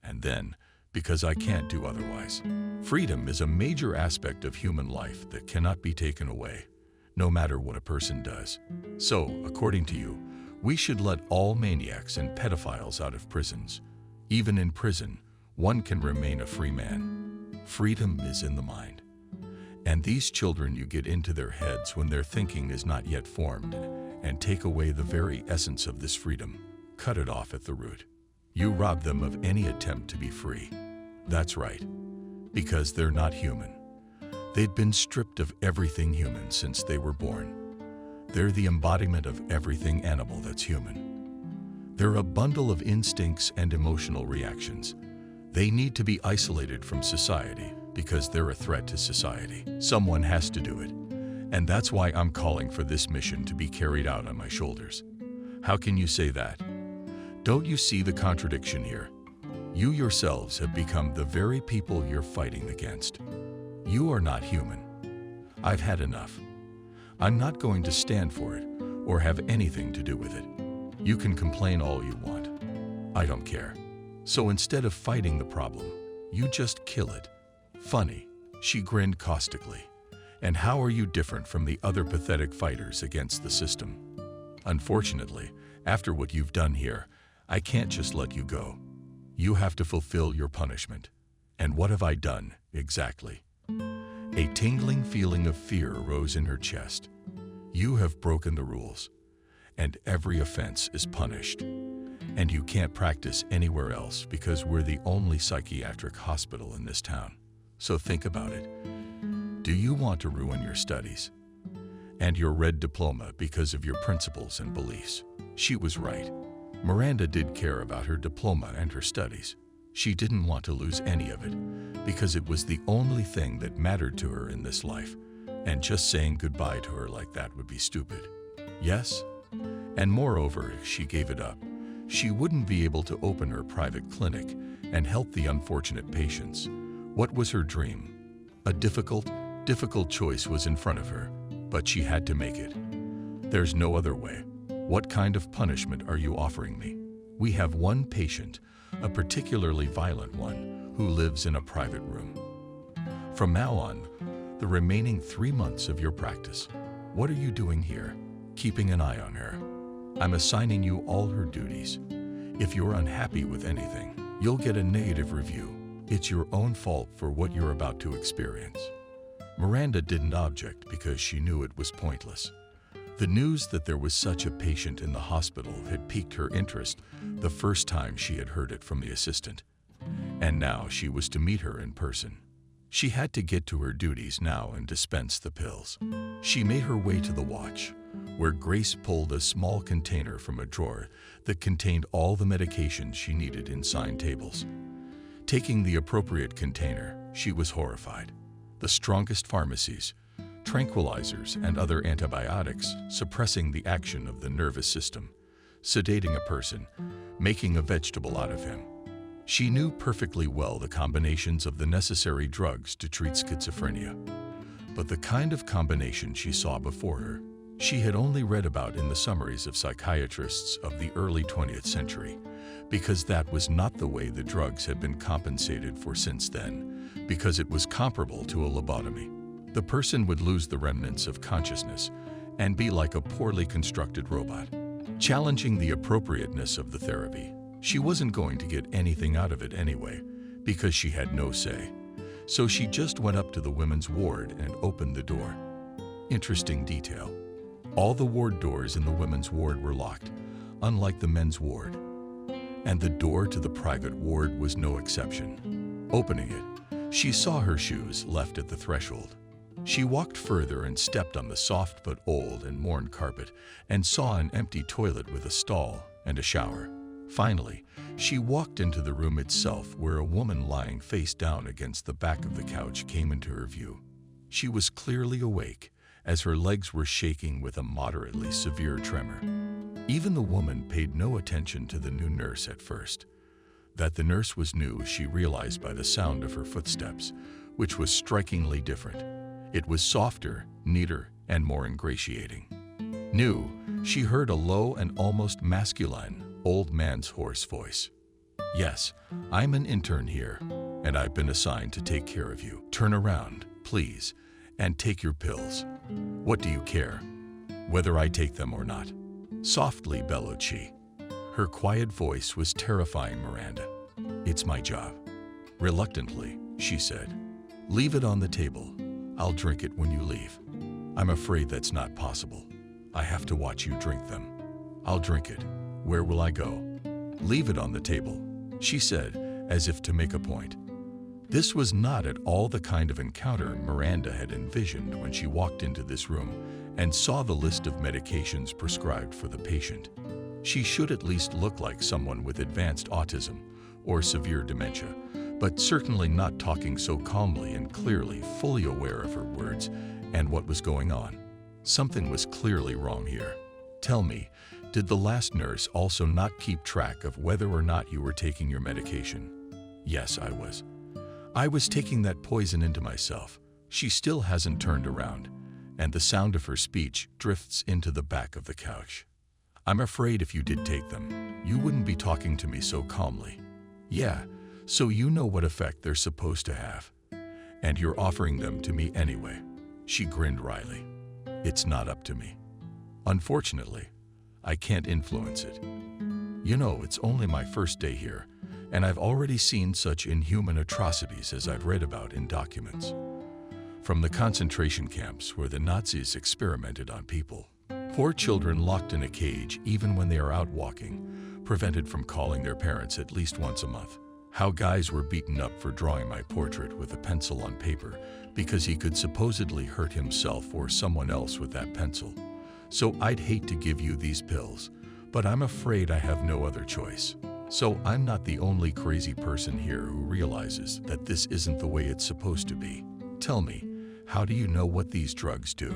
And then, because I can't do otherwise. Freedom is a major aspect of human life that cannot be taken away, no matter what a person does. So, according to you, we should let all maniacs and pedophiles out of prisons. Even in prison, one can remain a free man. Freedom is in the mind. And these children, you get into their heads when their thinking is not yet formed, and take away the very essence of this freedom, cut it off at the root. You rob them of any attempt to be free. That's right, because they're not human. They'd been stripped of everything human since they were born. They're the embodiment of everything animal that's human. They're a bundle of instincts and emotional reactions. They need to be isolated from society because they're a threat to society. Someone has to do it, and that's why I'm calling for this mission to be carried out on my shoulders. How can you say that? Don't you see the contradiction here? You yourselves have become the very people you're fighting against. You are not human. I've had enough. I'm not going to stand for it or have anything to do with it. You can complain all you want. I don't care. So instead of fighting the problem, you just kill it. Funny, she grinned caustically. And how are you different from the other pathetic fighters against the system? Unfortunately, after what you've done here, I can't just let you go. You have to fulfill your punishment. And what have I done, exactly? A tingling feeling of fear arose in her chest. You have broken the rules, and every offense is punished. And you can't practice anywhere else because we're the only psychiatric hospital in this town. So think about it. Do you want to ruin your studies and your red diploma because of your principles and beliefs? She was right. Miranda did care about her diploma and her studies. She didn't want to lose any of it because it was the only thing that mattered to her in this life, and just saying goodbye to her like that would be stupid. Yes? And moreover, if she gave it up, she wouldn't be able to open her private clinic and help the unfortunate patients. What was her dream? A difficult choice was in front of her, but she had to make it. There's no other way. What kind of punishment are you offering me? We have one patient, a particularly violent one, who lives in a private room. From now on, the remaining 3 months of your practice, what are you doing here? Keeping an eye on her. I'm assigning you all her duties. If you're unhappy with anything, you'll get a negative review. It's your own fault for what you're about to experience. Miranda didn't object because she knew it was pointless. The news that there was such a patient in the hospital had piqued her interest the first time she had heard it from the assistant. And now she was to meet her in person. She had to get to her duties now and dispense the pills. She made her way to the watch, where Grace pulled a small container from a drawer that contained all the medications she needed in signed tables. Taking the appropriate container, she was horrified. The strongest pharmacies, tranquilizers, and other antibiotics suppressing the action of the nervous system, sedating a person, making a vegetable out of him. She knew perfectly well the combinations of the necessary drugs to treat schizophrenia. But the kind of combination she saw before her, she had only read about in the summaries of psychiatrists of the early 20th century, because that was not the way the drugs had been compensated for since then, because it was comparable to a lobotomy. The person would lose the remnants of consciousness and be like a poorly constructed robot. Challenging the appropriateness of the therapy, she wasn't going to get anything out of it anyway, because she had no say. So she just went up to the women's ward and opened the door. Interesting detail. All the ward doors in the women's ward were locked, unlike the men's ward. And the door to the private ward was no exception. Opening it, she saw her shoes left at the threshold. She walked further and stepped on the soft but old and worn carpet and saw an empty toilet with a stall and a shower. Finally, she walked into the room itself, where a woman lying face down against the back of the couch came into her view. She was clearly awake, as her legs were shaking with a moderately severe tremor. Even the woman paid no attention to the new nurse at first. That the nurse was new, she realized by the sound of her footsteps, which was strikingly different. It was softer, neater, and more ingratiating. New, she heard a low and almost masculine, old man's hoarse voice. "Yes, I'm an intern here, and I've been assigned to take care of you. Turn around, please, and take your pills. What do you care, whether I take them or not?" Softly bellowed she. Her quiet voice was terrifying Miranda. "It's my job." Reluctantly, she said, "Leave it on the table. I'll drink it when you leave." "I'm afraid that's not possible. I have to watch you drink them." "I'll drink it. Where will I go?" "Leave it on the table," she said, as if to make a point. This was not at all the kind of encounter Miranda had envisioned when she walked into this room and saw the list of medications prescribed for the patient. She should at least look like someone with advanced autism or severe dementia, but certainly not talking so calmly and clearly, fully aware of her words and what was going on. Something was clearly wrong here. "Tell me, did the last nurse also not keep track of whether or not you were taking your medication?" "Yes, I was. I was taking that poison into myself." She still hasn't turned around, and the sound of her speech drifts into the back of the couch. "I'm afraid if you did take them, you wouldn't be talking to me so calmly." "Yeah, so you know what effect they're supposed to have, and you're offering them to me anyway." She grinned wryly. It's not up to me. Unfortunately, I can't influence it. You know, it's only my first day here, and I've already seen such inhuman atrocities as I've read about in documents. From the concentration camps where the Nazis experimented on people. Poor children locked in a cage even when they are out walking, prevented from calling their parents at least once a month. How guys were beaten up for drawing my portrait with a pencil on paper because he could supposedly hurt himself or someone else with that pencil. So I'd hate to give you these pills, but I'm afraid I have no other choice. So I'm not the only crazy person here who realizes that this isn't the way it's supposed to be. Tell me, how do you know what these drugs do?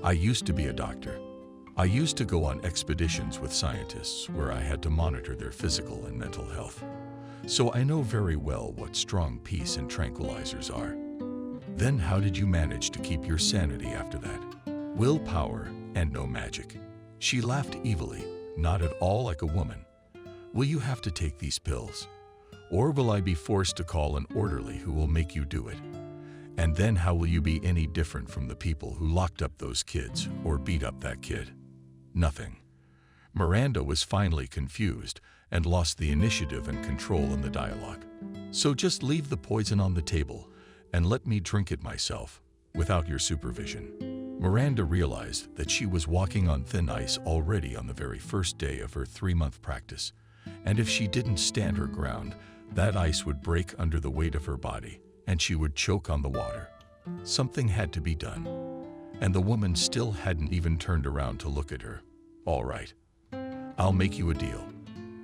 I used to be a doctor. I used to go on expeditions with scientists where I had to monitor their physical and mental health. So I know very well what strong peace and tranquilizers are. Then how did you manage to keep your sanity after that? Willpower and no magic. She laughed evilly, not at all like a woman. Will you have to take these pills? Or will I be forced to call an orderly who will make you do it? And then how will you be any different from the people who locked up those kids or beat up that kid? Nothing. Miranda was finally confused and lost the initiative and control in the dialogue. So just leave the poison on the table and let me drink it myself, without your supervision. Miranda realized that she was walking on thin ice already on the very first day of her 3-month practice, and if she didn't stand her ground, that ice would break under the weight of her body, and she would choke on the water. Something had to be done, and the woman still hadn't even turned around to look at her. All right, I'll make you a deal.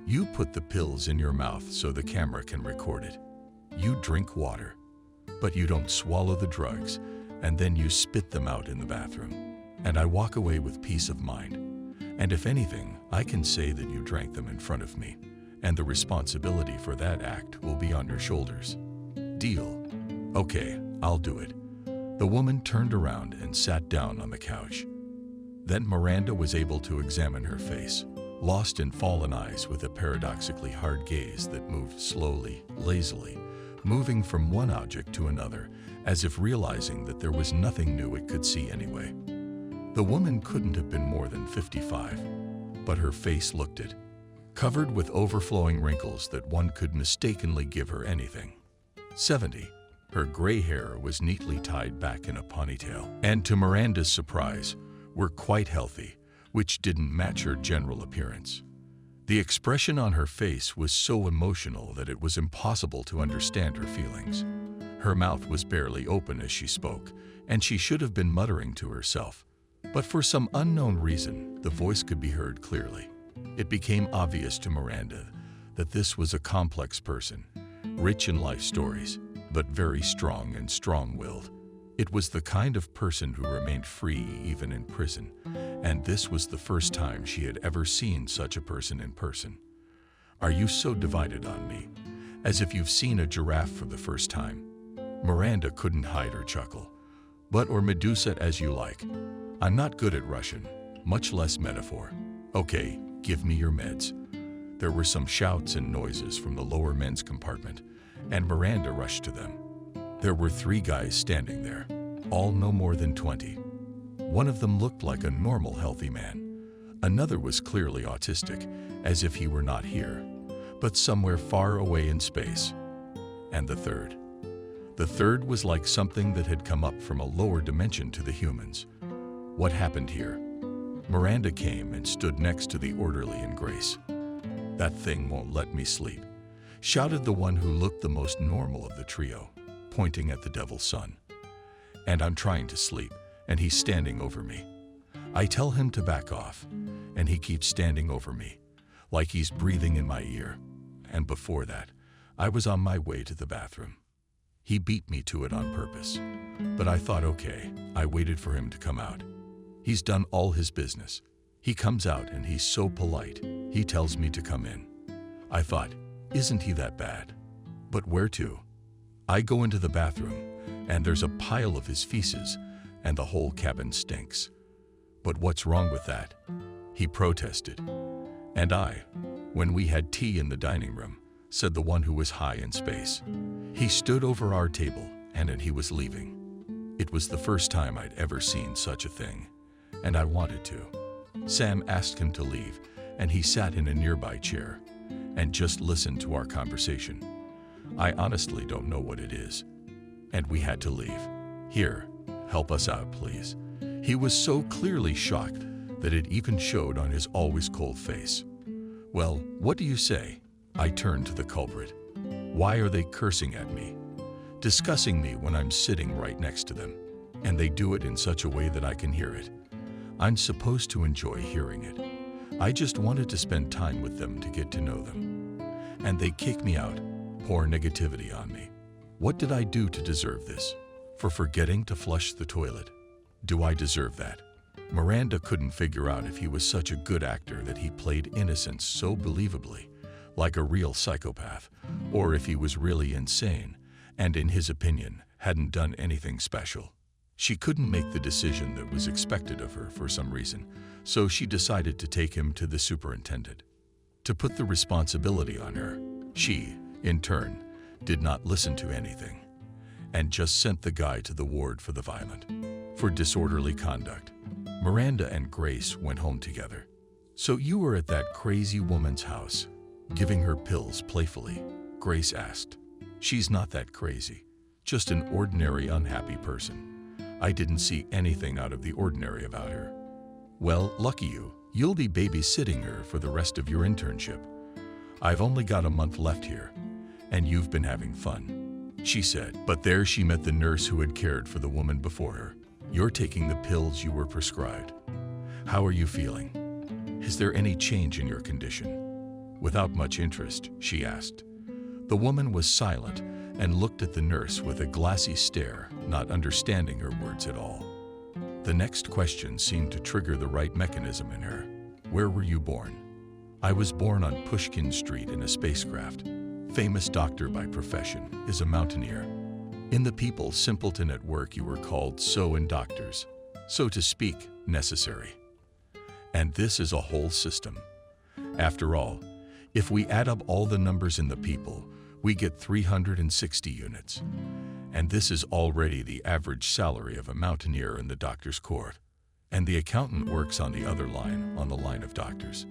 You put the pills in your mouth so the camera can record it. You drink water, but you don't swallow the drugs, and then you spit them out in the bathroom. And I walk away with peace of mind. And if anything, I can say that you drank them in front of me, and the responsibility for that act will be on your shoulders. Deal? Okay, I'll do it. The woman turned around and sat down on the couch. Then Miranda was able to examine her face, lost in fallen eyes with a paradoxically hard gaze that moved slowly, lazily, moving from one object to another, as if realizing that there was nothing new it could see anyway. The woman couldn't have been more than 55, but her face looked it, covered with overflowing wrinkles that one could mistakenly give her anything. 70. Her gray hair was neatly tied back in a ponytail, and to Miranda's surprise, were quite healthy, which didn't match her general appearance. The expression on her face was so emotional that it was impossible to understand her feelings. Her mouth was barely open as she spoke, and she should have been muttering to herself. But for some unknown reason, the voice could be heard clearly. It became obvious to Miranda that this was a complex person, rich in life stories, but very strong and strong-willed. It was the kind of person who remained free even in prison, and this was the first time she had ever seen such a person in person. Are you so divided on me? As if you've seen a giraffe for the first time. Miranda couldn't hide her chuckle. But or Medusa as you like. I'm not good at Russian, much less metaphor. Okay, give me your meds. There were some shouts and noises from the lower men's compartment, and Miranda rushed to them. There were 3 guys standing there, all no more than 20. One of them looked like a normal, healthy man. Another was clearly autistic, as if he were not here, but somewhere far away in space. And the third was like something that had come up from a lower dimension to the humans. What happened here? Miranda came and stood next to the orderly in Grace. That thing won't let me sleep, shouted the one who looked the most normal of the trio, pointing at the devil's son. And I'm trying to sleep, and he's standing over me. I tell him to back off, and he keeps standing over me, like he's breathing in my ear. And before that, I was on my way to the bathroom. He beat me to it on purpose, but I thought, okay, I waited for him to come out. He's done all his business. He comes out and he's so polite. He tells me to come in. I thought, isn't he that bad? But where to? I go into the bathroom, and there's a pile of his feces, and the whole cabin stinks. But what's wrong with that? He protested. And I, when we had tea in the dining room, said the one who was high in space. He stood over our table, and he was leaving. It was the first time I'd ever seen such a thing, and I wanted to. Sam asked him to leave, and he sat in a nearby chair and just listened to our conversation. I honestly don't know what it is. And we had to leave. Here, help us out, please. He was so clearly shocked that it even showed on his always cold face. Well, what do you say? I turned to the culprit. Why are they cursing at me, discussing me when I'm sitting right next to them? And they do it in such a way that I can hear it. I'm supposed to enjoy hearing it. I just wanted to spend time with them to get to know them. And they kick me out, pour negativity on me. What did I do to deserve this? For forgetting to flush the toilet? Do I deserve that? Miranda couldn't figure out if he was such a good actor that he played innocence so believably, like a real psychopath, or if he was really insane and, in his opinion, hadn't done anything special. She couldn't make the decision that was expected of her for some reason, so she decided to take him to the superintendent. To put the responsibility on her, she, in turn, did not listen to anything, and just sent the guy to the ward for the violent, for disorderly conduct. Miranda and Grace went home together. So you were at that crazy woman's house, giving her pills playfully? Grace asked. She's not that crazy, just an ordinary unhappy person. I didn't see anything out of the ordinary about her. Well, lucky you. You'll be babysitting her for the rest of your internship. I've only got a month left here, and you've been having fun, she said. But there she met the nurse who had cared for the woman before her. You're taking the pills you were prescribed. How are you feeling? Is there any change in your condition? Without much interest, she asked. The woman was silent and looked at the nurse with a glassy stare, not understanding her words at all. The next question seemed to trigger the right mechanism in her. Where were you born? I was born on Pushkin Street in a spacecraft. Famous doctor by profession, is a mountaineer. In the people simpleton at work you were called so in doctors, so to speak, necessary. And this is a whole system. After all, if we add up all the numbers in the people, we get 360 units. And this is already the average salary of a mountaineer in the doctor's court. And the accountant works on the other line, on the line of doctors.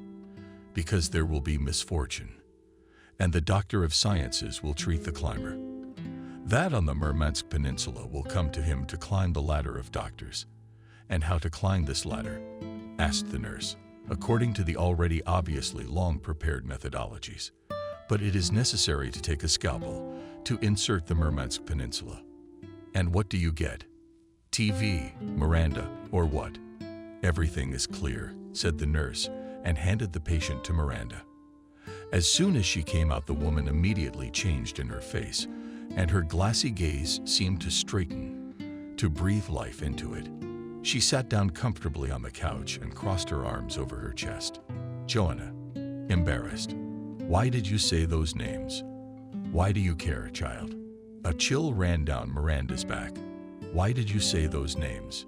Because there will be misfortune. And the doctor of sciences will treat the climber. That on the Murmansk Peninsula will come to him to climb the ladder of doctors. And how to climb this ladder? Asked the nurse, according to the already obviously long-prepared methodologies. But it is necessary to take a scalpel to insert the Murmansk Peninsula. And what do you get? TV, Miranda, or what? Everything is clear, said the nurse, and handed the patient to Miranda. As soon as she came out, the woman immediately changed in her face, and her glassy gaze seemed to straighten, to breathe life into it. She sat down comfortably on the couch and crossed her arms over her chest. Joanna, embarrassed. Why did you say those names? Why do you care, child? A chill ran down Miranda's back. Why did you say those names?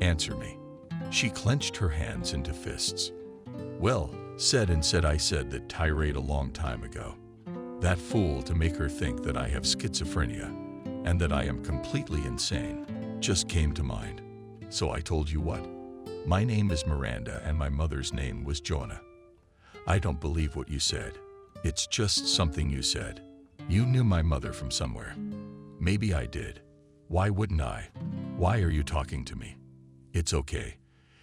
Answer me. She clenched her hands into fists. Well, I said that tirade a long time ago. That fool to make her think that I have schizophrenia and that I am completely insane just came to mind. So I told you what? My name is Miranda and my mother's name was Joanna. I don't believe what you said. It's just something you said. You knew my mother from somewhere. Maybe I did. Why wouldn't I? Why are you talking to me? It's okay.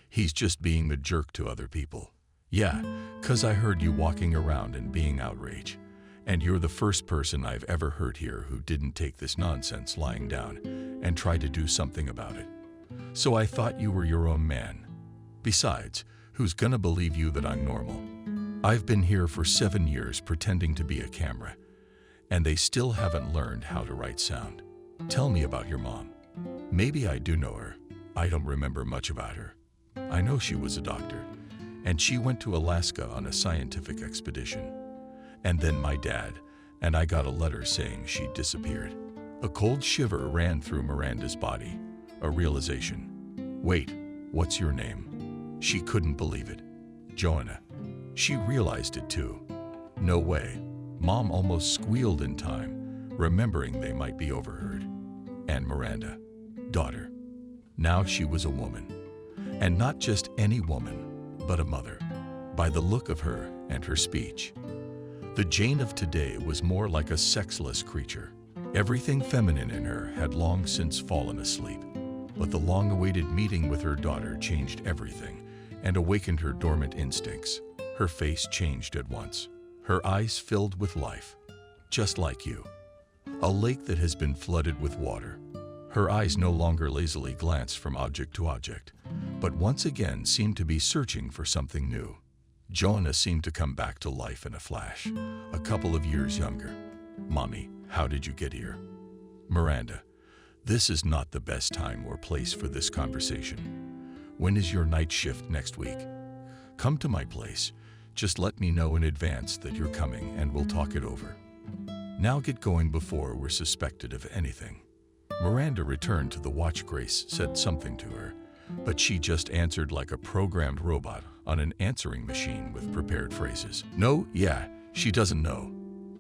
He's just being a jerk to other people. Yeah, 'cause I heard you walking around and being outraged. And you're the first person I've ever heard here who didn't take this nonsense lying down and try to do something about it. So I thought you were your own man. Besides, who's gonna believe you that I'm normal? I've been here for 7 years pretending to be a camera, and they still haven't learned how to write sound. Tell me about your mom. Maybe I do know her. I don't remember much about her. I know she was a doctor, and she went to Alaska on a scientific expedition. And then my dad, and I got a letter saying she disappeared. A cold shiver ran through Miranda's body, a realization. Wait, what's your name? She couldn't believe it. Joanna. She realized it too. No way. Mom almost squealed in time, remembering they might be overheard. And Miranda. Daughter. Now she was a woman. And not just any woman, but a mother, by the look of her and her speech. The Jane of today was more like a sexless creature. Everything feminine in her had long since fallen asleep. But the long-awaited meeting with her daughter changed everything and awakened her dormant instincts. Her face changed at once. Her eyes filled with life, just like you. A lake that has been flooded with water. Her eyes no longer lazily glanced from object to object, but once again seemed to be searching for something new. Joanna seemed to come back to life in a flash, a couple of years younger. "Mommy, how did you get here?" "Miranda, this is not the best time or place for this conversation. When is your night shift next week? Come to my place. Just let me know in advance that you're coming and we'll talk it over. Now get going before we're suspected of anything." Miranda returned to the watch. Grace said something to her, but she just answered like a programmed robot on an answering machine with prepared phrases. "No, yeah, she doesn't know.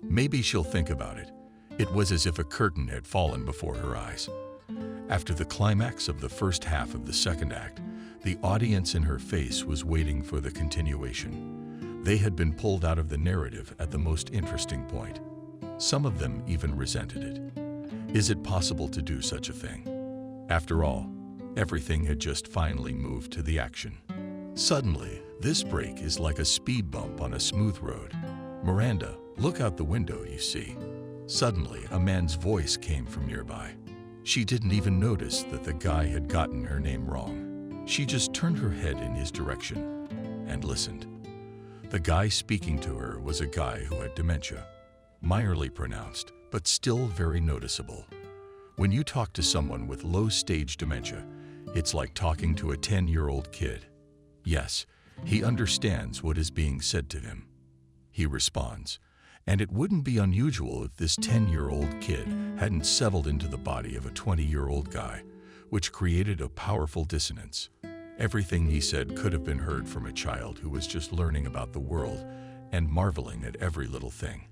Maybe she'll think about it." It was as if a curtain had fallen before her eyes. After the climax of the first half of the second act, the audience in her face was waiting for the continuation. They had been pulled out of the narrative at the most interesting point. Some of them even resented it. Is it possible to do such a thing? After all, everything had just finally moved to the action. Suddenly, this break is like a speed bump on a smooth road. "Miranda, look out the window, you see." Suddenly, a man's voice came from nearby. She didn't even notice that the guy had gotten her name wrong. She just turned her head in his direction and listened. The guy speaking to her was a guy who had dementia. Mildly pronounced, but still very noticeable. When you talk to someone with low-stage dementia, it's like talking to a 10-year-old kid. Yes, he understands what is being said to him. He responds, and it wouldn't be unusual if this 10-year-old kid hadn't settled into the body of a 20-year-old guy, which created a powerful dissonance. Everything he said could have been heard from a child who was just learning about the world and marveling at every little thing,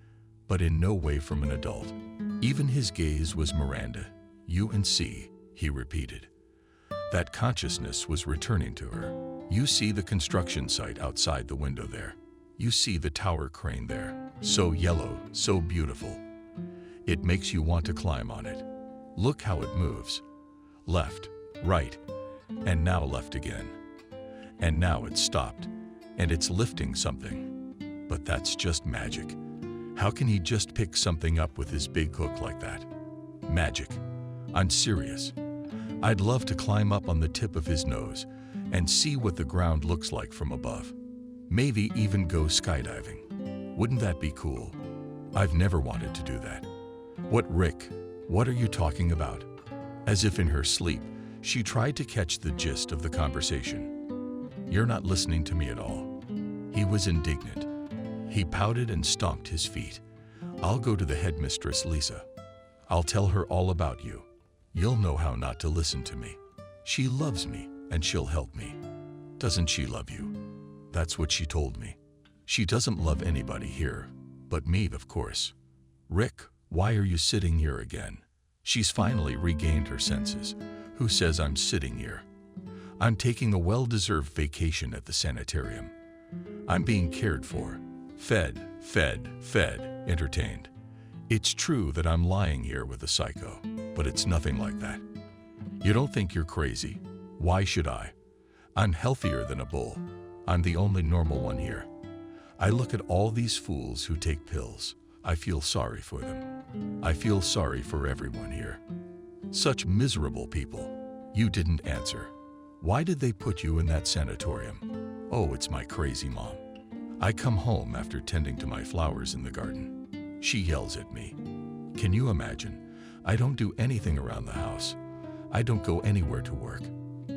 but in no way from an adult. Even his gaze was Miranda. "You and see," he repeated. That consciousness was returning to her. "You see the construction site outside the window there. You see the tower crane there. So yellow, so beautiful. It makes you want to climb on it. Look how it moves. Left, right, and now left again. And now it's stopped, and it's lifting something. But that's just magic. How can he just pick something up with his big hook like that? Magic. I'm serious. I'd love to climb up on the tip of his nose and see what the ground looks like from above. Maybe even go skydiving. Wouldn't that be cool? I've never wanted to do that." "What, Rick? What are you talking about?" As if in her sleep, she tried to catch the gist of the conversation. "You're not listening to me at all." He was indignant. He pouted and stomped his feet. "I'll go to the headmistress, Lisa. I'll tell her all about you. You'll know how not to listen to me. She loves me, and she'll help me." "Doesn't she love you?" "That's what she told me. She doesn't love anybody here, but me, of course." "Rick, why are you sitting here again?" She's finally regained her senses. "Who says I'm sitting here? I'm taking a well-deserved vacation at the sanitarium. I'm being cared for, fed, entertained. It's true that I'm lying here with a psycho, but it's nothing like that. You don't think you're crazy? Why should I? I'm healthier than a bull. I'm the only normal one here. I look at all these fools who take pills. I feel sorry for them. I feel sorry for everyone here. Such miserable people." "You didn't answer. Why did they put you in that sanatorium?" "Oh, it's my crazy mom. I come home after tending to my flowers in the garden. She yells at me. Can you imagine? I don't do anything around the house. I don't go anywhere to work.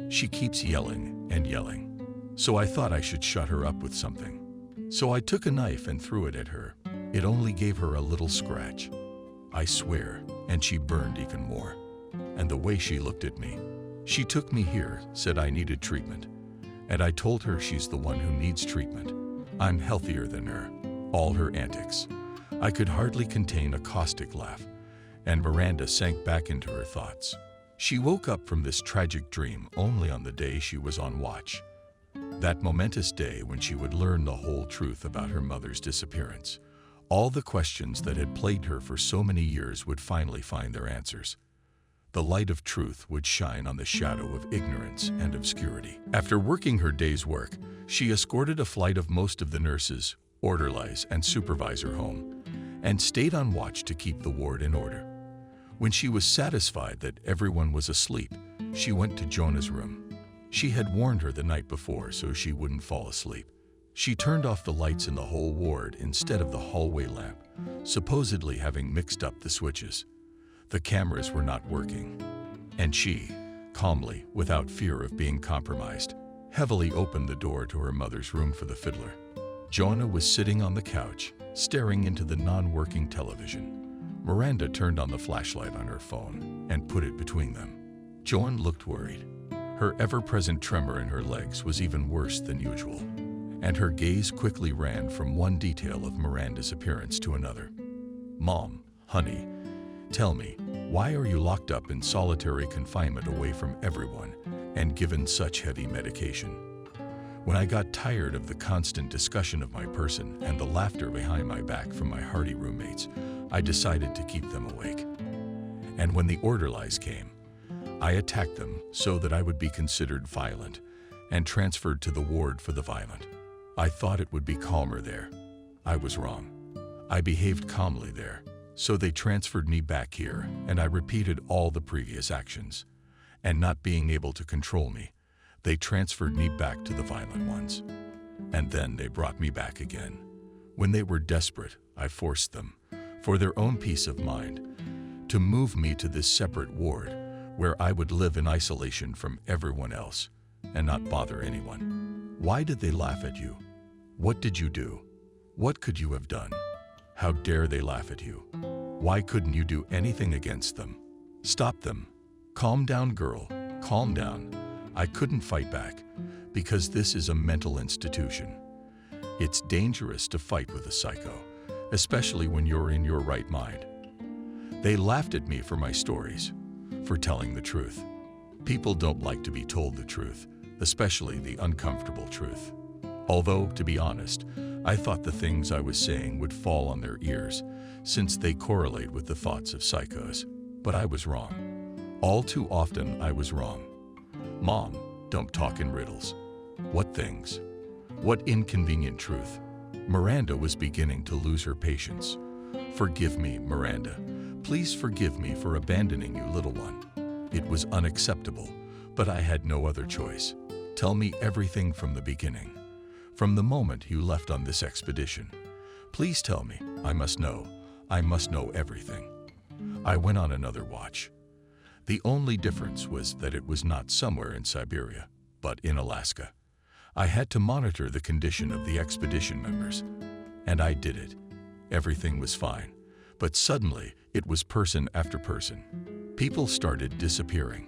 She keeps yelling and yelling. So I thought I should shut her up with something. So I took a knife and threw it at her. It only gave her a little scratch. I swear, and she burned even more. And the way she looked at me. She took me here, said I needed treatment. And I told her she's the one who needs treatment. I'm healthier than her. All her antics. I could hardly contain a caustic laugh, and Miranda sank back into her thoughts. She woke up from this tragic dream only on the day she was on watch. That momentous day when she would learn the whole truth about her mother's disappearance. All the questions that had plagued her for so many years would finally find their answers. The light of truth would shine on the shadow of ignorance and obscurity. After working her day's work, she escorted a flight of most of the nurses, orderlies, and supervisor home, and stayed on watch to keep the ward in order. When she was satisfied that everyone was asleep, she went to Jonah's room. She had warned her the night before so she wouldn't fall asleep. She turned off the lights in the whole ward instead of the hallway lamp, supposedly having mixed up the switches. The cameras were not working, and she, calmly, without fear of being compromised, heavily opened the door to her mother's room for the fiddler. Jonah was sitting on the couch, staring into the non-working television. Miranda turned on the flashlight on her phone and put it between them. Joan looked worried. Her ever-present tremor in her legs was even worse than usual, and her gaze quickly ran from one detail of Miranda's appearance to another. "Mom, honey, tell me, why are you locked up in solitary confinement away from everyone and given such heavy medication?" When I got tired of the constant discussion of my person and the laughter behind my back from my hardy roommates, I decided to keep them awake. And when the orderlies came, I attacked them so that I would be considered violent and transferred to the ward for the violent. I thought it would be calmer there. I was wrong. I behaved calmly there, so they transferred me back here, and I repeated all the previous actions. And not being able to control me, they transferred me back to the violent ones. And then they brought me back again. When they were desperate, I forced them, for their own peace of mind, to move me to this separate ward where I would live in isolation from everyone else and not bother anyone. Why did they laugh at you? What did you do? What could you have done? How dare they laugh at you? Why couldn't you do anything against them? Stop them. Calm down, girl. Calm down. I couldn't fight back because this is a mental institution. It's dangerous to fight with a psycho, especially when you're in your right mind. They laughed at me for my stories, for telling the truth. People don't like to be told the truth, especially the uncomfortable truth. Although, to be honest, I thought the things I was saying would fall on their ears, since they correlate with the thoughts of psychos. But I was wrong. All too often I was wrong. Mom, don't talk in riddles. What things? What inconvenient truth? Miranda was beginning to lose her patience. Forgive me, Miranda. Please forgive me for abandoning you, little one. It was unacceptable, but I had no other choice. Tell me everything from the beginning. From the moment you left on this expedition. Please tell me. I must know. I must know everything. I went on another watch. The only difference was that it was not somewhere in Siberia, but in Alaska. I had to monitor the condition of the expedition members, and I did it. Everything was fine, but suddenly it was person after person. People started disappearing.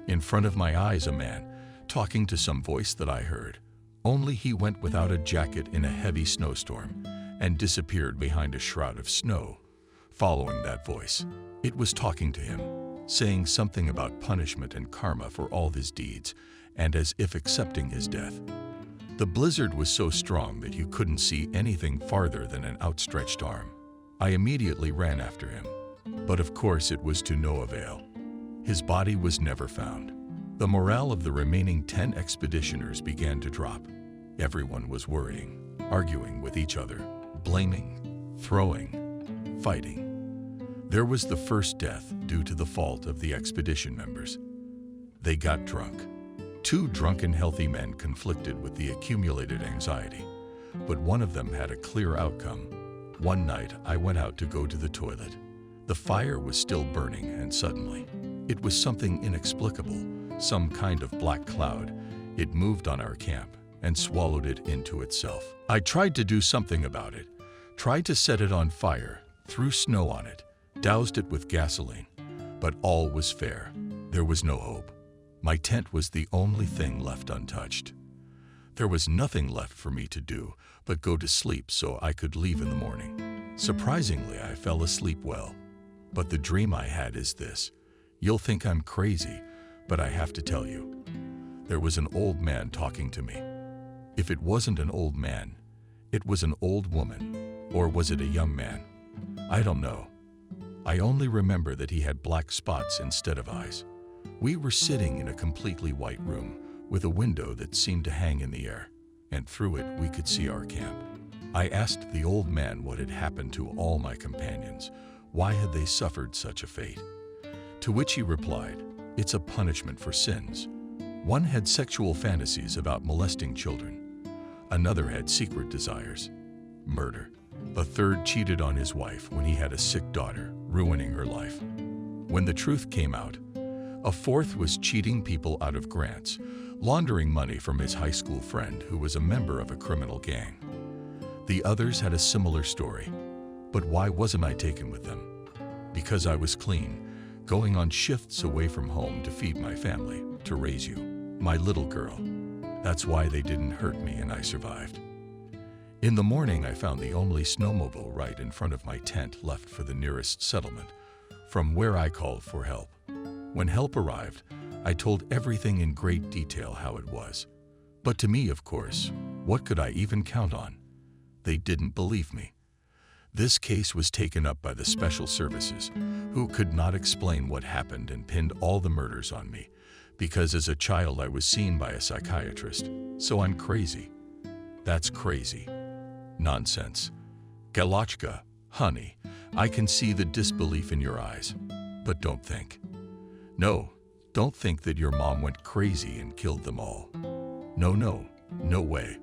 In front of my eyes, a man, talking to some voice that I heard. Only he went without a jacket in a heavy snowstorm and disappeared behind a shroud of snow. Following that voice, it was talking to him, saying something about punishment and karma for all his deeds, and as if accepting his death. The blizzard was so strong that you couldn't see anything farther than an outstretched arm. I immediately ran after him, but of course it was to no avail. His body was never found. The morale of the remaining 10 expeditioners began to drop. Everyone was worrying, arguing with each other, blaming, throwing, fighting. There was the first death due to the fault of the expedition members. They got drunk. 2 drunken healthy men conflicted with the accumulated anxiety, but one of them had a clear outcome. One night I went out to go to the toilet. The fire was still burning, and suddenly, it was something inexplicable, some kind of black cloud. It moved on our camp and swallowed it into itself. I tried to do something about it, tried to set it on fire, threw snow on it, doused it with gasoline, but all was fair. There was no hope. My tent was the only thing left untouched. There was nothing left for me to do but go to sleep so I could leave in the morning. Surprisingly, I fell asleep well. But the dream I had is this. You'll think I'm crazy, but I have to tell you. There was an old man talking to me. If it wasn't an old man, it was an old woman, or was it a young man? I don't know. I only remember that he had black spots instead of eyes. We were sitting in a completely white room with a window that seemed to hang in the air, and through it we could see our camp. I asked the old man what had happened to all my companions. Why had they suffered such a fate? To which he replied, "It's a punishment for sins." One had sexual fantasies about molesting children. Another had secret desires, murder. A third cheated on his wife when he had a sick daughter, ruining her life. When the truth came out, a fourth was cheating people out of grants, laundering money from his high school friend who was a member of a criminal gang. The others had a similar story. But why wasn't I taken with them? Because I was clean, going on shifts away from home to feed my family, to raise you, my little girl. That's why they didn't hurt me and I survived. In the morning, I found the only snowmobile right in front of my tent left for the nearest settlement, from where I called for help. When help arrived, I told everything in great detail how it was. But to me, of course, what could I even count on? They didn't believe me. This case was taken up by the special services, who could not explain what happened and pinned all the murders on me, because as a child I was seen by a psychiatrist, so I'm crazy. That's crazy. Nonsense. Galochka, honey, I can see the disbelief in your eyes, but don't think. No, don't think that your mom went crazy and killed them all. No, no way.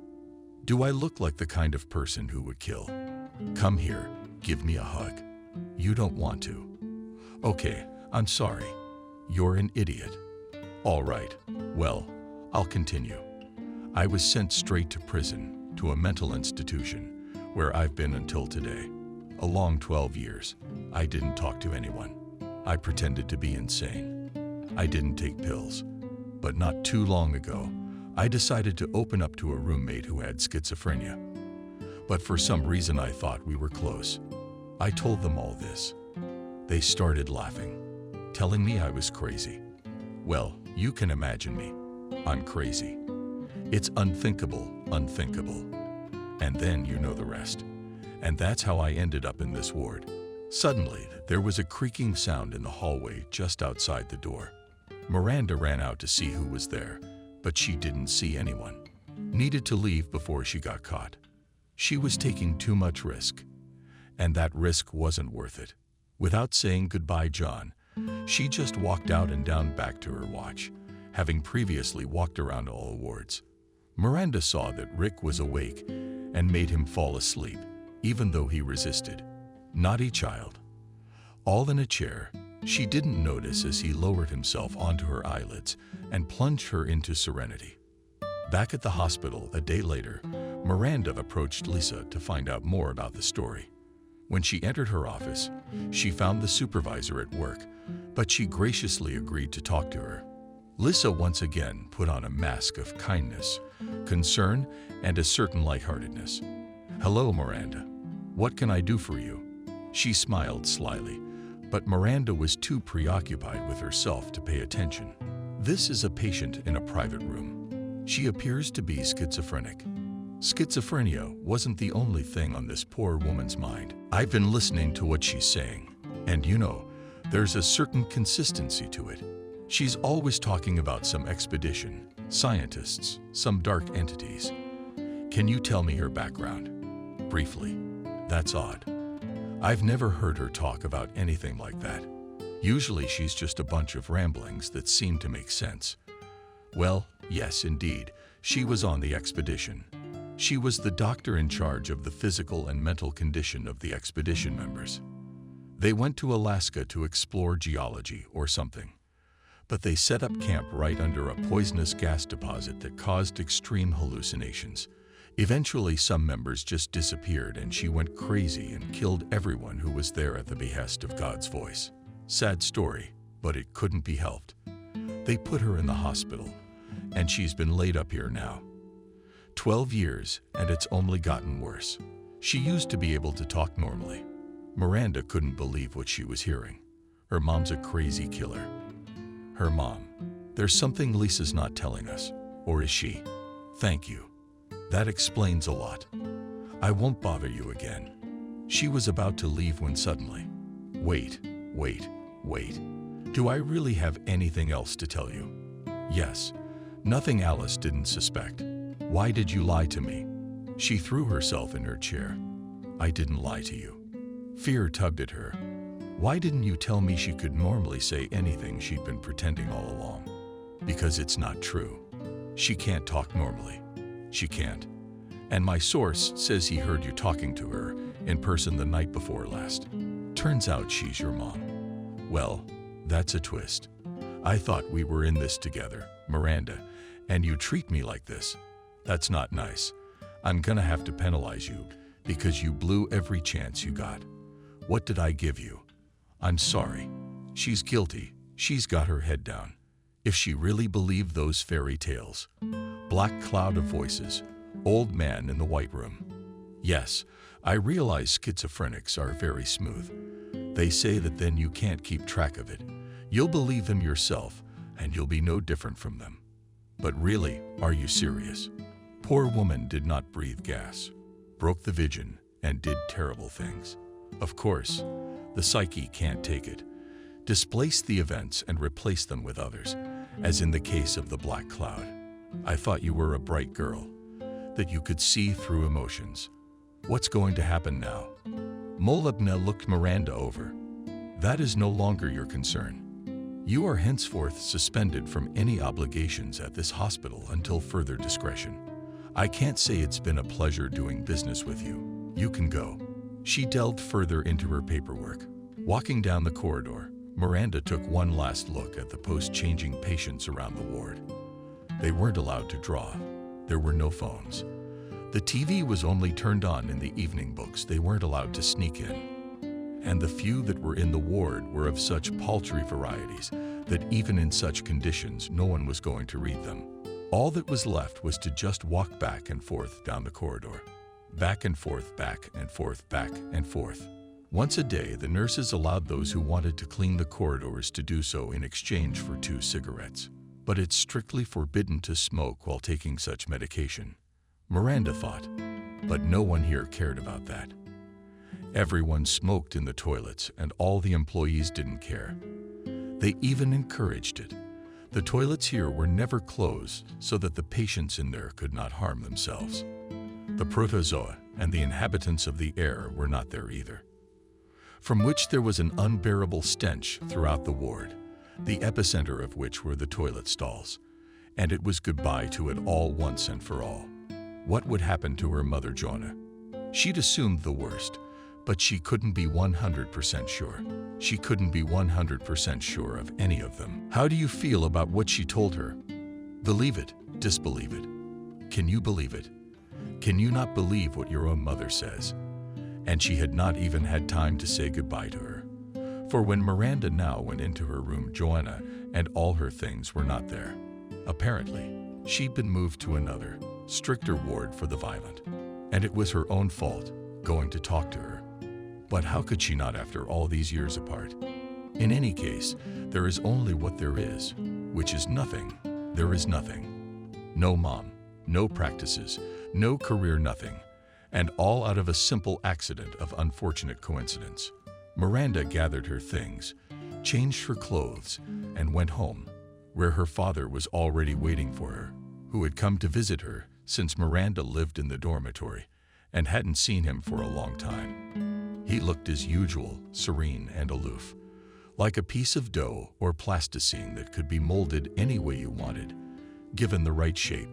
Do I look like the kind of person who would kill? Come here, give me a hug. You don't want to. Okay, I'm sorry. You're an idiot. All right, well, I'll continue. I was sent straight to prison, to a mental institution, where I've been until today. A long 12 years. I didn't talk to anyone. I pretended to be insane. I didn't take pills. But not too long ago, I decided to open up to a roommate who had schizophrenia. But for some reason I thought we were close. I told them all this. They started laughing, telling me I was crazy. Well, you can imagine me. I'm crazy. It's unthinkable. And then you know the rest. And that's how I ended up in this ward. Suddenly, there was a creaking sound in the hallway just outside the door. Miranda ran out to see who was there, but she didn't see anyone. Needed to leave before she got caught. She was taking too much risk, and that risk wasn't worth it. Without saying goodbye, John, she just walked out and down back to her watch, having previously walked around all wards. Miranda saw that Rick was awake and made him fall asleep, even though he resisted. Naughty child. All in a chair, she didn't notice as he lowered himself onto her eyelids and plunged her into serenity. Back at the hospital a day later, Miranda approached Lisa to find out more about the story. When she entered her office, she found the supervisor at work, but she graciously agreed to talk to her. Lisa once again put on a mask of kindness, concern, and a certain lightheartedness. "Hello, Miranda. What can I do for you?" She smiled slyly, but Miranda was too preoccupied with herself to pay attention. "This is a patient in a private room. She appears to be schizophrenic." Schizophrenia wasn't the only thing on this poor woman's mind. I've been listening to what she's saying, and you know, there's a certain consistency to it. She's always talking about some expedition, scientists, some dark entities. Can you tell me her background? Briefly. That's odd. I've never heard her talk about anything like that. Usually she's just a bunch of ramblings that seem to make sense. Well, yes, indeed, she was on the expedition. She was the doctor in charge of the physical and mental condition of the expedition members. They went to Alaska to explore geology or something. But they set up camp right under a poisonous gas deposit that caused extreme hallucinations. Eventually, some members just disappeared and she went crazy and killed everyone who was there at the behest of God's voice. Sad story, but it couldn't be helped. They put her in the hospital, and she's been laid up here now. 12 years, and it's only gotten worse. She used to be able to talk normally. Miranda couldn't believe what she was hearing. Her mom's a crazy killer. Her mom. There's something Lisa's not telling us. Or is she? Thank you. That explains a lot. I won't bother you again. She was about to leave when suddenly, wait. Do I really have anything else to tell you? Yes. Nothing Alice didn't suspect. Why did you lie to me? She threw herself in her chair. I didn't lie to you. Fear tugged at her. Why didn't you tell me she could normally say anything she'd been pretending all along? Because it's not true. She can't talk normally. She can't. And my source says he heard you talking to her in person the night before last. Turns out she's your mom. Well, that's a twist. I thought we were in this together, Miranda, and you treat me like this. That's not nice. I'm gonna have to penalize you because you blew every chance you got. What did I give you? I'm sorry. She's guilty. She's got her head down. If she really believed those fairy tales. Black cloud of voices. Old man in the white room. Yes, I realize schizophrenics are very smooth. They say that then you can't keep track of it. You'll believe them yourself, and you'll be no different from them. But really, are you serious? Poor woman did not breathe gas, broke the vision, and did terrible things. Of course, the psyche can't take it. Displace the events and replace them with others, as in the case of the black cloud. I thought you were a bright girl, that you could see through emotions. What's going to happen now? Molubna looked Miranda over. That is no longer your concern. You are henceforth suspended from any obligations at this hospital until further discretion. I can't say it's been a pleasure doing business with you. You can go. She delved further into her paperwork. Walking down the corridor, Miranda took one last look at the post-changing patients around the ward. They weren't allowed to draw. There were no phones. The TV was only turned on in the evening books. They weren't allowed to sneak in. And the few that were in the ward were of such paltry varieties that even in such conditions, no one was going to read them. All that was left was to just walk back and forth down the corridor. Back and forth, back and forth, back and forth. Once a day, the nurses allowed those who wanted to clean the corridors to do so in exchange for 2 cigarettes. But it's strictly forbidden to smoke while taking such medication, Miranda thought. But no one here cared about that. Everyone smoked in the toilets, and all the employees didn't care. They even encouraged it. The toilets here were never closed so that the patients in there could not harm themselves. The protozoa and the inhabitants of the air were not there either, from which there was an unbearable stench throughout the ward, the epicenter of which were the toilet stalls, and it was goodbye to it all once and for all. What would happen to her mother, Joanna? She'd assumed the worst, but she couldn't be 100% sure. She couldn't be 100% sure of any of them. How do you feel about what she told her? Believe it, disbelieve it. Can you believe it? Can you not believe what your own mother says? And she had not even had time to say goodbye to her. For when Miranda now went into her room, Joanna and all her things were not there. Apparently, she'd been moved to another, stricter ward for the violent. And it was her own fault, going to talk to her. But how could she not after all these years apart? In any case, there is only what there is, which is nothing. There is nothing. No mom, no practices, no career, nothing. And all out of a simple accident of unfortunate coincidence. Miranda gathered her things, changed her clothes, and went home, where her father was already waiting for her, who had come to visit her since Miranda lived in the dormitory and hadn't seen him for a long time. He looked as usual, serene and aloof, like a piece of dough or plasticine that could be molded any way you wanted, given the right shape.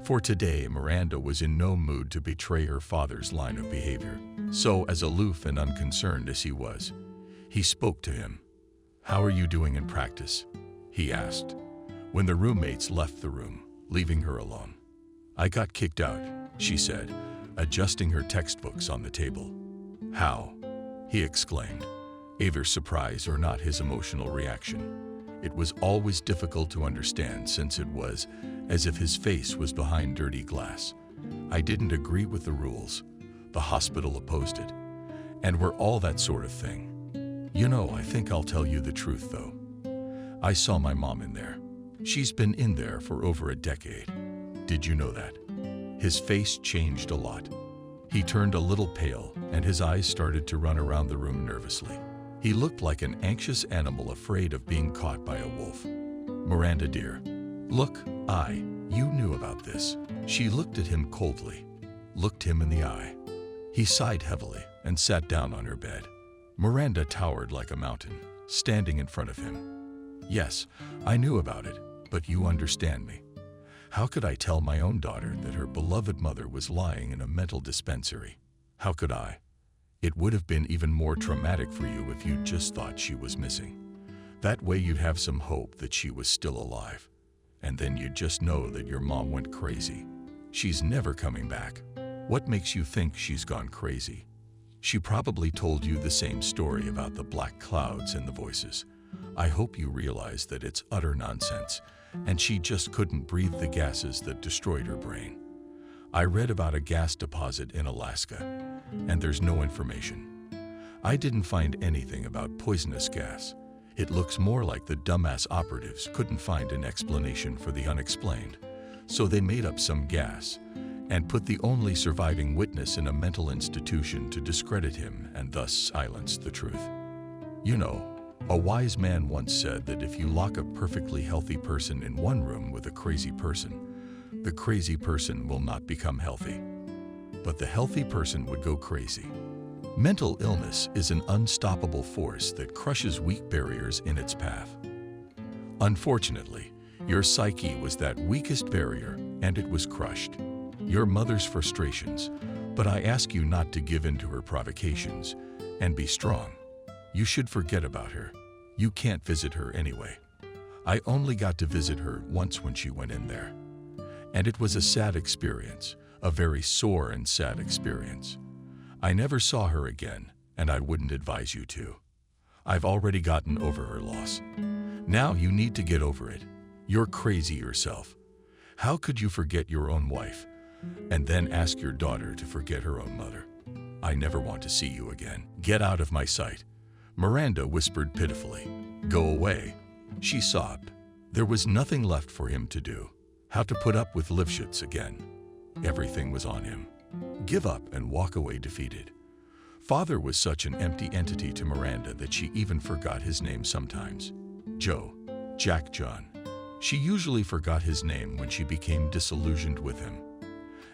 For today, Miranda was in no mood to betray her father's line of behavior. So, as aloof and unconcerned as he was, he spoke to him. "How are you doing in practice?" he asked, when the roommates left the room, leaving her alone. "I got kicked out," she said, adjusting her textbooks on the table. "How?" he exclaimed, either surprise or not his emotional reaction. It was always difficult to understand since it was as if his face was behind dirty glass. "I didn't agree with the rules. The hospital opposed it. And we're all that sort of thing. You know, I think I'll tell you the truth, though. I saw my mom in there. She's been in there for over a decade. Did you know that?" His face changed a lot. He turned a little pale, and his eyes started to run around the room nervously. He looked like an anxious animal afraid of being caught by a wolf. "Miranda, dear, look, you knew about this." She looked at him coldly, looked him in the eye. He sighed heavily and sat down on her bed. Miranda towered like a mountain, standing in front of him. "Yes, I knew about it, but you understand me. How could I tell my own daughter that her beloved mother was lying in a mental dispensary? How could I? It would have been even more traumatic for you if you just thought she was missing. That way you'd have some hope that she was still alive. And then you'd just know that your mom went crazy. She's never coming back. What makes you think she's gone crazy? She probably told you the same story about the black clouds and the voices. I hope you realize that it's utter nonsense, and she just couldn't breathe the gases that destroyed her brain. I read about a gas deposit in Alaska, and there's no information. I didn't find anything about poisonous gas. It looks more like the dumbass operatives couldn't find an explanation for the unexplained, so they made up some gas and put the only surviving witness in a mental institution to discredit him and thus silence the truth. You know, a wise man once said that if you lock a perfectly healthy person in one room with a crazy person, the crazy person will not become healthy, but the healthy person would go crazy. Mental illness is an unstoppable force that crushes weak barriers in its path. Unfortunately, your psyche was that weakest barrier, and it was crushed. Your mother's frustrations, but I ask you not to give in to her provocations, and be strong. You should forget about her. You can't visit her anyway. I only got to visit her once when she went in there. And it was a sad experience, a very sore and sad experience. I never saw her again, and I wouldn't advise you to. I've already gotten over her loss. Now you need to get over it. You're crazy yourself. How could you forget your own wife, and then ask your daughter to forget her own mother? I never want to see you again. Get out of my sight." Miranda whispered pitifully. "Go away." She sobbed. There was nothing left for him to do. How to put up with Lifshitz again. Everything was on him. Give up and walk away defeated. Father was such an empty entity to Miranda that she even forgot his name sometimes. Joe, Jack John. She usually forgot his name when she became disillusioned with him.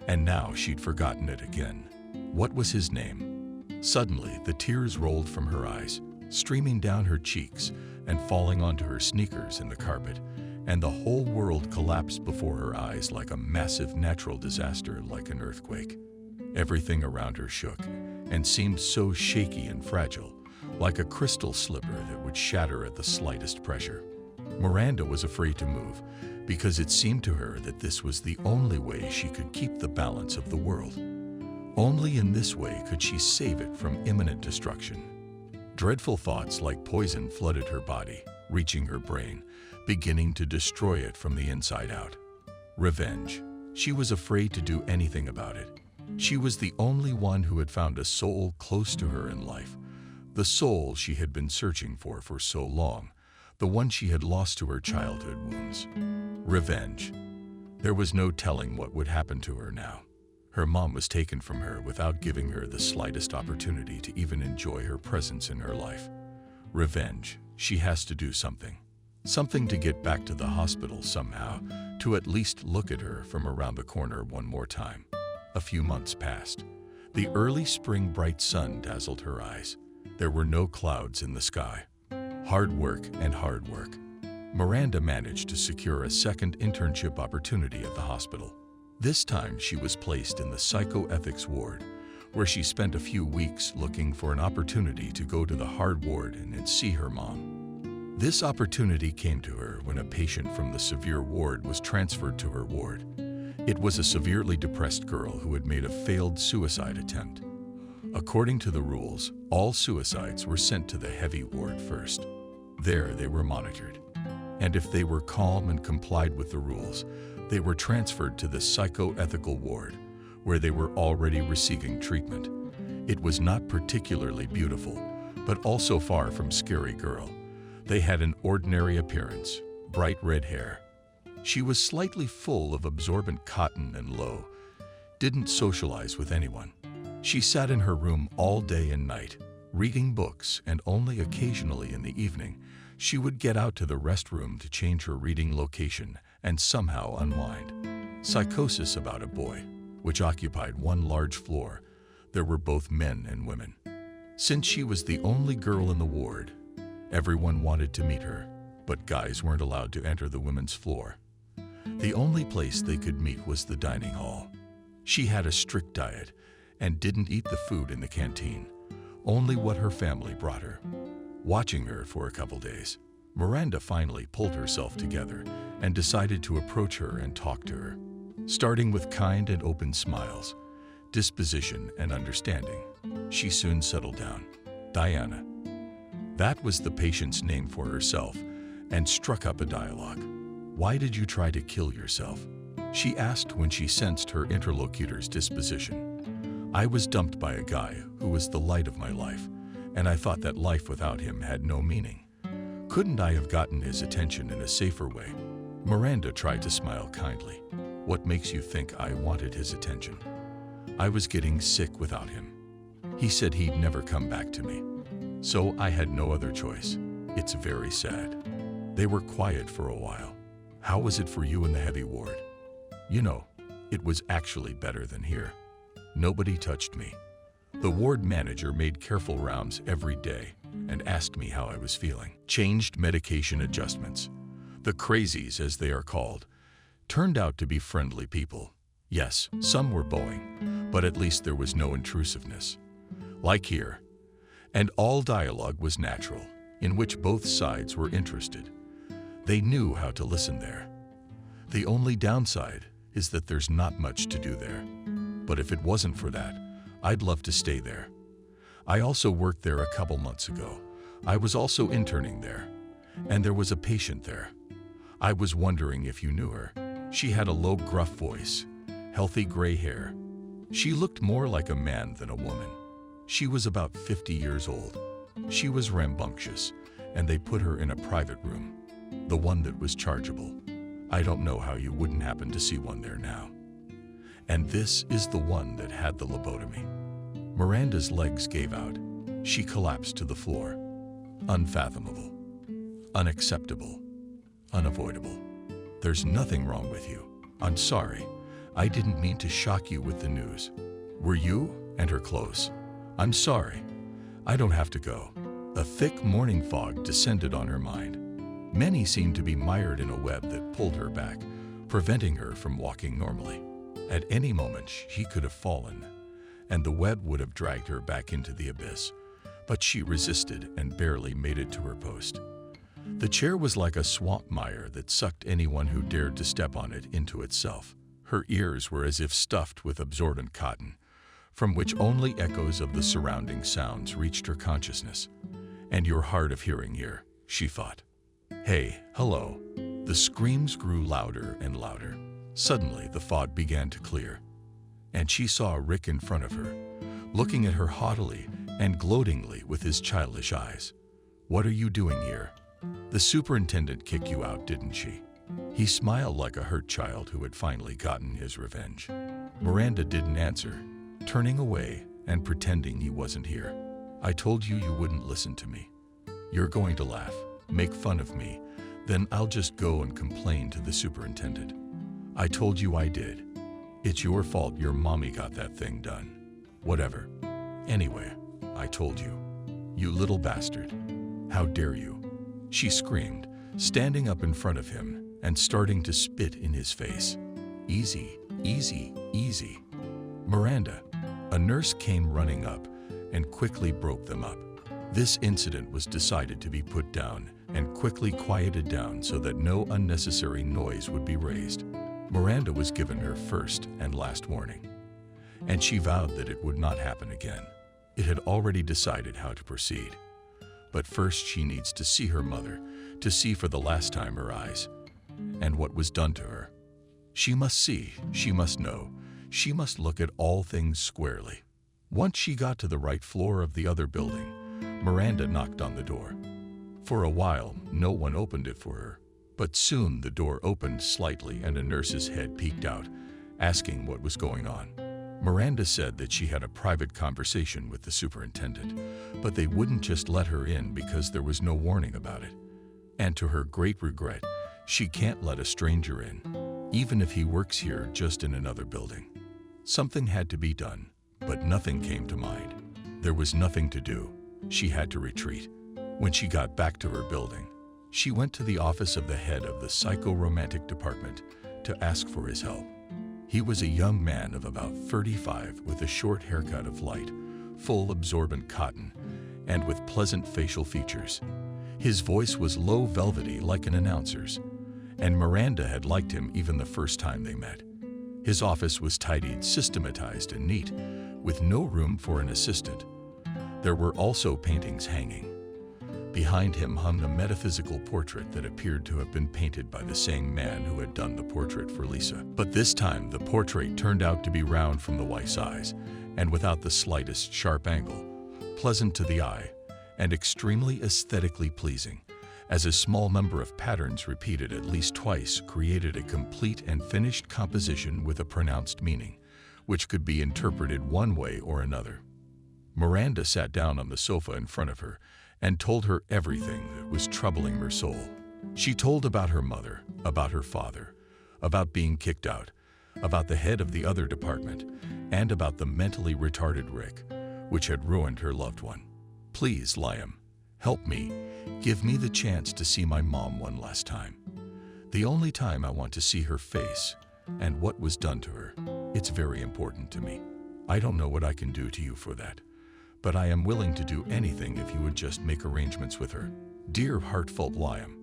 And now she'd forgotten it again. What was his name? Suddenly, the tears rolled from her eyes, streaming down her cheeks and falling onto her sneakers in the carpet, and the whole world collapsed before her eyes like a massive natural disaster, like an earthquake. Everything around her shook and seemed so shaky and fragile, like a crystal slipper that would shatter at the slightest pressure. Miranda was afraid to move because it seemed to her that this was the only way she could keep the balance of the world. Only in this way could she save it from imminent destruction. Dreadful thoughts like poison flooded her body, reaching her brain, beginning to destroy it from the inside out. Revenge. She was afraid to do anything about it. She was the only one who had found a soul close to her in life, the soul she had been searching for so long, the one she had lost to her childhood wounds. Revenge. There was no telling what would happen to her now. Her mom was taken from her without giving her the slightest opportunity to even enjoy her presence in her life. Revenge. She has to do something. Something to get back to the hospital somehow, to at least look at her from around the corner one more time. A few months passed. The early spring bright sun dazzled her eyes. There were no clouds in the sky. Hard work and hard work. Miranda managed to secure a second internship opportunity at the hospital. This time she was placed in the psychoethics ward, where she spent a few weeks looking for an opportunity to go to the hard ward and see her mom. This opportunity came to her when a patient from the severe ward was transferred to her ward. It was a severely depressed girl who had made a failed suicide attempt. According to the rules, all suicides were sent to the heavy ward first. There they were monitored. And if they were calm and complied with the rules, they were transferred to the psychoethical ward, where they were already receiving treatment. It was not particularly beautiful, but also far from scary girl. They had an ordinary appearance, bright red hair. She was slightly full of absorbent cotton and low, didn't socialize with anyone. She sat in her room all day and night, reading books, and only occasionally in the evening, she would get out to the restroom to change her reading location and somehow unwind. Psychosis about a boy, which occupied one large floor. There were both men and women. Since she was the only girl in the ward, everyone wanted to meet her, but guys weren't allowed to enter the women's floor. The only place they could meet was the dining hall. She had a strict diet and didn't eat the food in the canteen, only what her family brought her. Watching her for a couple days, Miranda finally pulled herself together and decided to approach her and talk to her. Starting with kind and open smiles, disposition and understanding, she soon settled down. Diana. That was the patient's name for herself, and struck up a dialogue. "Why did you try to kill yourself?" she asked when she sensed her interlocutor's disposition. "I was dumped by a guy who was the light of my life, and I thought that life without him had no meaning. Couldn't I have gotten his attention in a safer way?" Miranda tried to smile kindly. "What makes you think I wanted his attention? I was getting sick without him. He said he'd never come back to me. So I had no other choice. It's very sad." They were quiet for a while. "How was it for you in the heavy ward?" "You know, it was actually better than here. Nobody touched me. The ward manager made careful rounds every day and asked me how I was feeling. Changed medication adjustments. The crazies, as they are called, turned out to be friendly people. Yes, some were bowing, but at least there was no intrusiveness. Like here. And all dialogue was natural, in which both sides were interested. They knew how to listen there. The only downside is that there's not much to do there. But if it wasn't for that, I'd love to stay there. I also worked there a couple months ago. I was also interning there, and there was a patient there. I was wondering if you knew her. She had a low, gruff voice, healthy gray hair. She looked more like a man than a woman. She was about 50 years old. She was rambunctious, and they put her in a private room, the one that was chargeable. I don't know how you wouldn't happen to see one there now. And this is the one that had the lobotomy." Miranda's legs gave out. She collapsed to the floor. Unfathomable. Unacceptable. Unavoidable. "There's nothing wrong with you. I'm sorry. I didn't mean to shock you with the news. Were you and her close? I'm sorry. I don't have to go." A thick morning fog descended on her mind. Many seemed to be mired in a web that pulled her back, preventing her from walking normally. At any moment she could have fallen, and the web would have dragged her back into the abyss, but she resisted and barely made it to her post. The chair was like a swamp mire that sucked anyone who dared to step on it into itself. Her ears were as if stuffed with absorbent cotton, from which only echoes of the surrounding sounds reached her consciousness. "And you're hard of hearing here," she thought. "Hey, hello." The screams grew louder and louder. Suddenly, the fog began to clear, and she saw Rick in front of her, looking at her haughtily and gloatingly with his childish eyes. "What are you doing here? The superintendent kicked you out, didn't she?" He smiled like a hurt child who had finally gotten his revenge. Miranda didn't answer, turning away and pretending he wasn't here. "I told you you wouldn't listen to me. You're going to laugh, make fun of me, then I'll just go and complain to the superintendent. I told you I did. It's your fault your mommy got that thing done. Whatever. Anyway, I told you. You little bastard. How dare you?" She screamed, standing up in front of him and starting to spit in his face. "Easy, easy, easy." "Miranda." A nurse came running up and quickly broke them up. This incident was decided to be put down and quickly quieted down so that no unnecessary noise would be raised. Miranda was given her first and last warning, and she vowed that it would not happen again. It had already decided how to proceed. But first she needs to see her mother, to see for the last time her eyes, and what was done to her. She must see, she must know, she must look at all things squarely. Once she got to the right floor of the other building, Miranda knocked on the door. For a while, no one opened it for her, but soon the door opened slightly and a nurse's head peeked out, asking what was going on. Miranda said that she had a private conversation with the superintendent, but they wouldn't just let her in because there was no warning about it. And to her great regret, she can't let a stranger in, even if he works here just in another building. Something had to be done, but nothing came to mind. There was nothing to do. She had to retreat. When she got back to her building, she went to the office of the head of the psychoromantic department to ask for his help. He was a young man of about 35 with a short haircut of light, full absorbent cotton, and with pleasant facial features. His voice was low velvety like an announcer's, and Miranda had liked him even the first time they met. His office was tidied, systematized, and neat, with no room for an assistant. There were also paintings hanging. Behind him hung a metaphysical portrait that appeared to have been painted by the same man who had done the portrait for Lisa. But this time, the portrait turned out to be round from the wife's eyes, and without the slightest sharp angle, pleasant to the eye, and extremely aesthetically pleasing, as a small number of patterns repeated at least twice created a complete and finished composition with a pronounced meaning, which could be interpreted one way or another. Miranda sat down on the sofa in front of her and told her everything that was troubling her soul. She told about her mother, about her father, about being kicked out, about the head of the other department, and about the mentally retarded Rick, which had ruined her loved one. "Please, Liam, help me. Give me the chance to see my mom one last time. The only time I want to see her face and what was done to her. It's very important to me. I don't know what I can do to you for that, but I am willing to do anything if you would just make arrangements with her. Dear heartfelt Liam,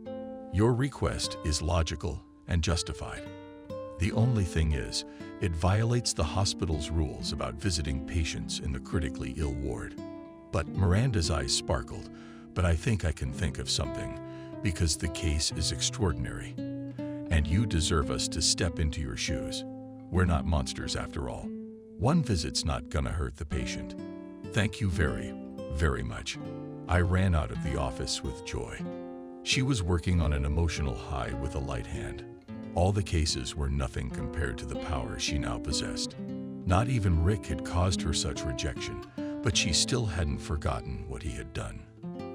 your request is logical and justified. The only thing is, it violates the hospital's rules about visiting patients in the critically ill ward." But Miranda's eyes sparkled. "But I think I can think of something, because the case is extraordinary, and you deserve us to step into your shoes. We're not monsters after all. One visit's not gonna hurt the patient. Thank you very, very much." I ran out of the office with joy. She was working on an emotional high with a light hand. All the cases were nothing compared to the power she now possessed. Not even Rick had caused her such rejection, but she still hadn't forgotten what he had done.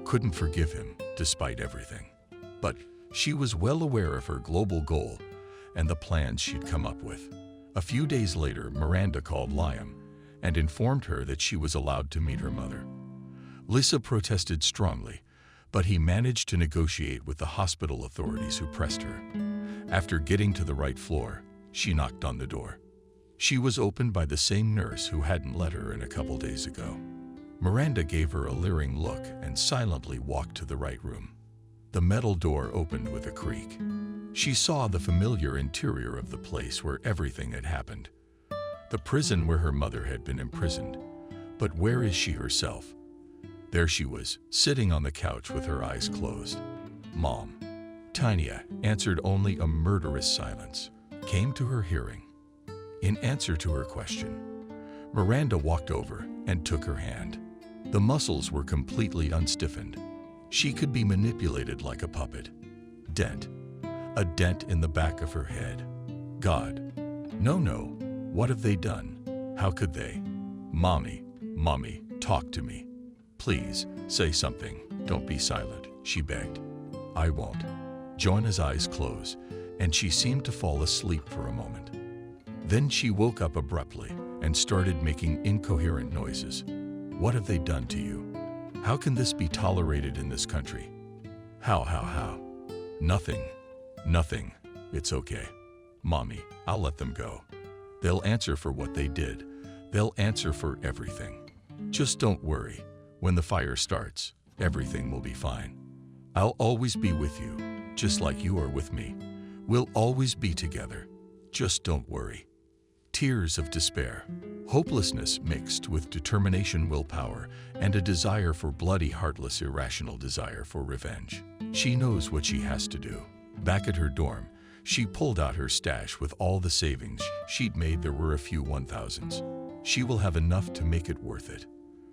Couldn't forgive him, despite everything. But she was well aware of her global goal and the plans she'd come up with. A few days later, Miranda called Liam and informed her that she was allowed to meet her mother. Lisa protested strongly, but he managed to negotiate with the hospital authorities who pressed her. After getting to the right floor, she knocked on the door. She was opened by the same nurse who hadn't let her in a couple days ago. Miranda gave her a leering look and silently walked to the right room. The metal door opened with a creak. She saw the familiar interior of the place where everything had happened. The prison where her mother had been imprisoned. But where is she herself? There she was, sitting on the couch with her eyes closed. "Mom." Tanya answered only a murderous silence came to her hearing. In answer to her question, Miranda walked over and took her hand. The muscles were completely unstiffened. She could be manipulated like a puppet. A dent in the back of her head. God. No, what have they done? How could they? Mommy, talk to me. Please, say something. Don't be silent, she begged. I won't. Joanna's eyes closed, and she seemed to fall asleep for a moment. Then she woke up abruptly and started making incoherent noises. What have they done to you? How can this be tolerated in this country? How? Nothing. It's okay. Mommy, I'll let them go. They'll answer for what they did. They'll answer for everything. Just don't worry. When the fire starts, everything will be fine. I'll always be with you, just like you are with me. We'll always be together. Just don't worry. Tears of despair, hopelessness mixed with determination, willpower, and a desire for bloody, heartless, irrational desire for revenge. She knows what she has to do. Back at her dorm, she pulled out her stash with all the savings she'd made. There were a few 1,000s. She will have enough to make it worth it.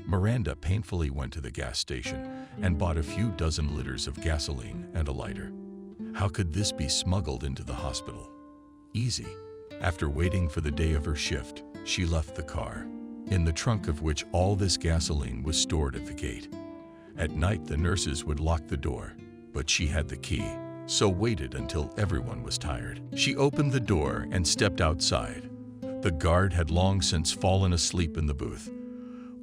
Miranda painfully went to the gas station and bought a few dozen liters of gasoline and a lighter. How could this be smuggled into the hospital? Easy. After waiting for the day of her shift, she left the car, in the trunk of which all this gasoline was stored at the gate. At night, the nurses would lock the door, but she had the key, so waited until everyone was tired. She opened the door and stepped outside. The guard had long since fallen asleep in the booth.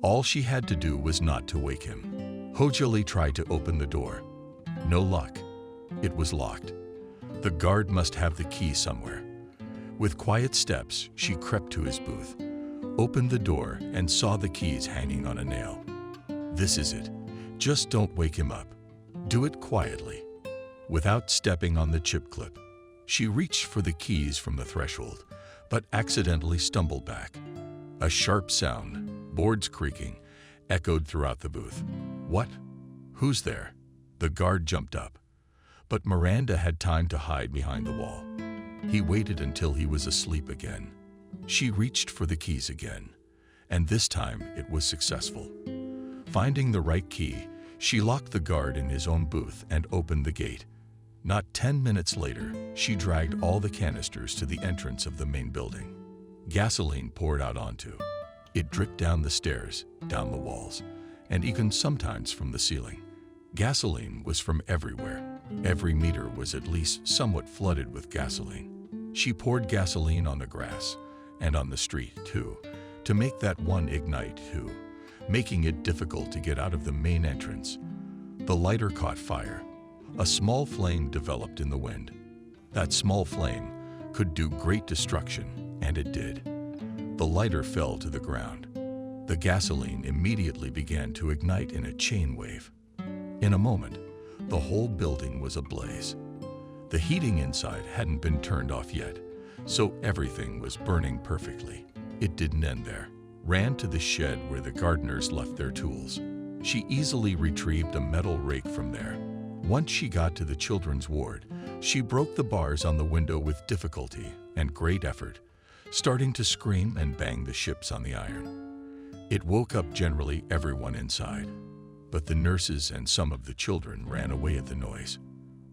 All she had to do was not to wake him. Hojali tried to open the door. No luck. It was locked. The guard must have the key somewhere. With quiet steps, she crept to his booth, opened the door, and saw the keys hanging on a nail. This is it. Just don't wake him up. Do it quietly. Without stepping on the chip clip, she reached for the keys from the threshold, but accidentally stumbled back. A sharp sound, boards creaking, echoed throughout the booth. What? Who's there? The guard jumped up. But Miranda had time to hide behind the wall. He waited until he was asleep again. She reached for the keys again, and this time it was successful. Finding the right key, she locked the guard in his own booth and opened the gate. Not 10 minutes later, she dragged all the canisters to the entrance of the main building. Gasoline poured out onto. It dripped down the stairs, down the walls, and even sometimes from the ceiling. Gasoline was from everywhere. Every meter was at least somewhat flooded with gasoline. She poured gasoline on the grass, and on the street too, to make that one ignite too, making it difficult to get out of the main entrance. The lighter caught fire. A small flame developed in the wind. That small flame could do great destruction, and it did. The lighter fell to the ground. The gasoline immediately began to ignite in a chain wave. In a moment, the whole building was ablaze. The heating inside hadn't been turned off yet, so everything was burning perfectly. It didn't end there. Ran to the shed where the gardeners left their tools. She easily retrieved a metal rake from there. Once she got to the children's ward, she broke the bars on the window with difficulty and great effort, starting to scream and bang the ships on the iron. It woke up generally everyone inside, but the nurses and some of the children ran away at the noise.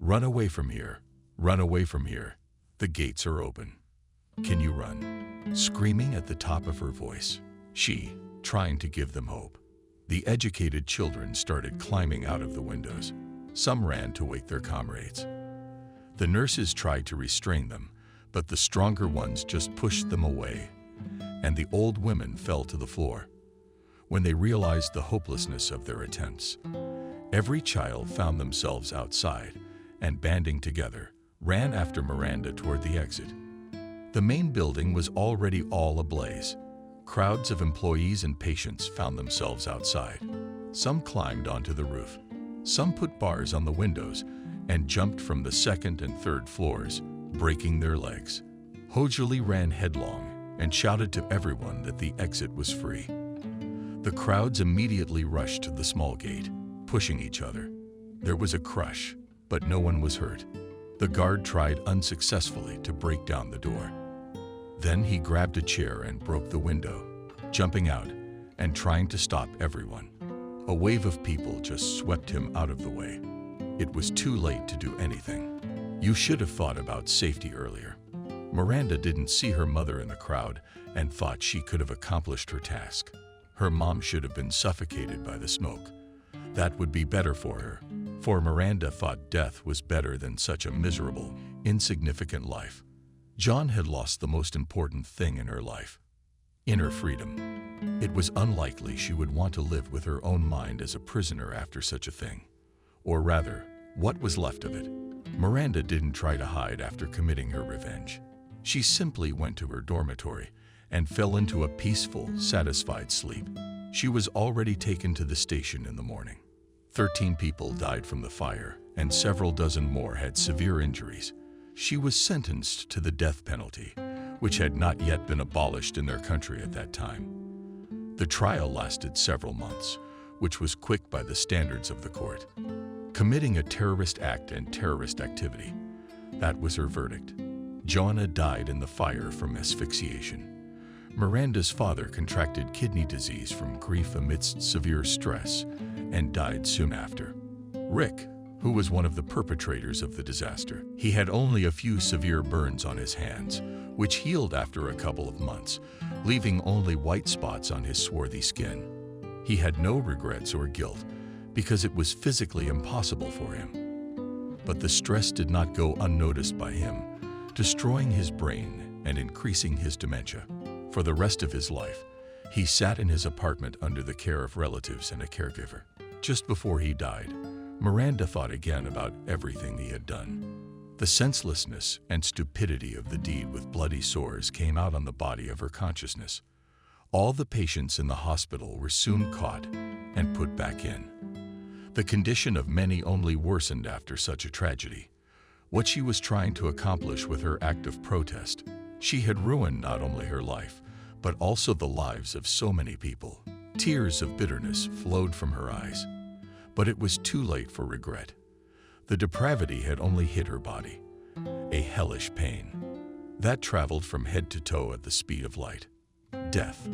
Run away from here. Run away from here. The gates are open. Can you run? Screaming at the top of her voice, she, trying to give them hope. The educated children started climbing out of the windows. Some ran to wake their comrades. The nurses tried to restrain them, but the stronger ones just pushed them away, and the old women fell to the floor. When they realized the hopelessness of their attempts, every child found themselves outside and, banding together, ran after Miranda toward the exit. The main building was already all ablaze. Crowds of employees and patients found themselves outside. Some climbed onto the roof. Some put bars on the windows and jumped from the second and third floors, breaking their legs. Hojali ran headlong and shouted to everyone that the exit was free. The crowds immediately rushed to the small gate, pushing each other. There was a crush, but no one was hurt. The guard tried unsuccessfully to break down the door. Then he grabbed a chair and broke the window, jumping out and trying to stop everyone. A wave of people just swept him out of the way. It was too late to do anything. You should have thought about safety earlier. Miranda didn't see her mother in the crowd and thought she could have accomplished her task. Her mom should have been suffocated by the smoke. That would be better for her, for Miranda thought death was better than such a miserable, insignificant life. John had lost the most important thing in her life, inner freedom. It was unlikely she would want to live with her own mind as a prisoner after such a thing. Or rather, what was left of it. Miranda didn't try to hide after committing her revenge. She simply went to her dormitory and fell into a peaceful, satisfied sleep. She was already taken to the station in the morning. 13 people died from the fire, and several dozen more had severe injuries. She was sentenced to the death penalty, which had not yet been abolished in their country at that time. The trial lasted several months, which was quick by the standards of the court. Committing a terrorist act and terrorist activity. That was her verdict. Joanna died in the fire from asphyxiation. Miranda's father contracted kidney disease from grief amidst severe stress and died soon after. Rick, who was one of the perpetrators of the disaster, he had only a few severe burns on his hands, which healed after a couple of months, leaving only white spots on his swarthy skin. He had no regrets or guilt because it was physically impossible for him. But the stress did not go unnoticed by him, destroying his brain and increasing his dementia. For the rest of his life, he sat in his apartment under the care of relatives and a caregiver. Just before he died, Miranda thought again about everything he had done. The senselessness and stupidity of the deed with bloody sores came out on the body of her consciousness. All the patients in the hospital were soon caught and put back in. The condition of many only worsened after such a tragedy. What she was trying to accomplish with her act of protest, she had ruined not only her life, but also the lives of so many people. Tears of bitterness flowed from her eyes. But it was too late for regret. The depravity had only hit her body, a hellish pain that traveled from head to toe at the speed of light. Death.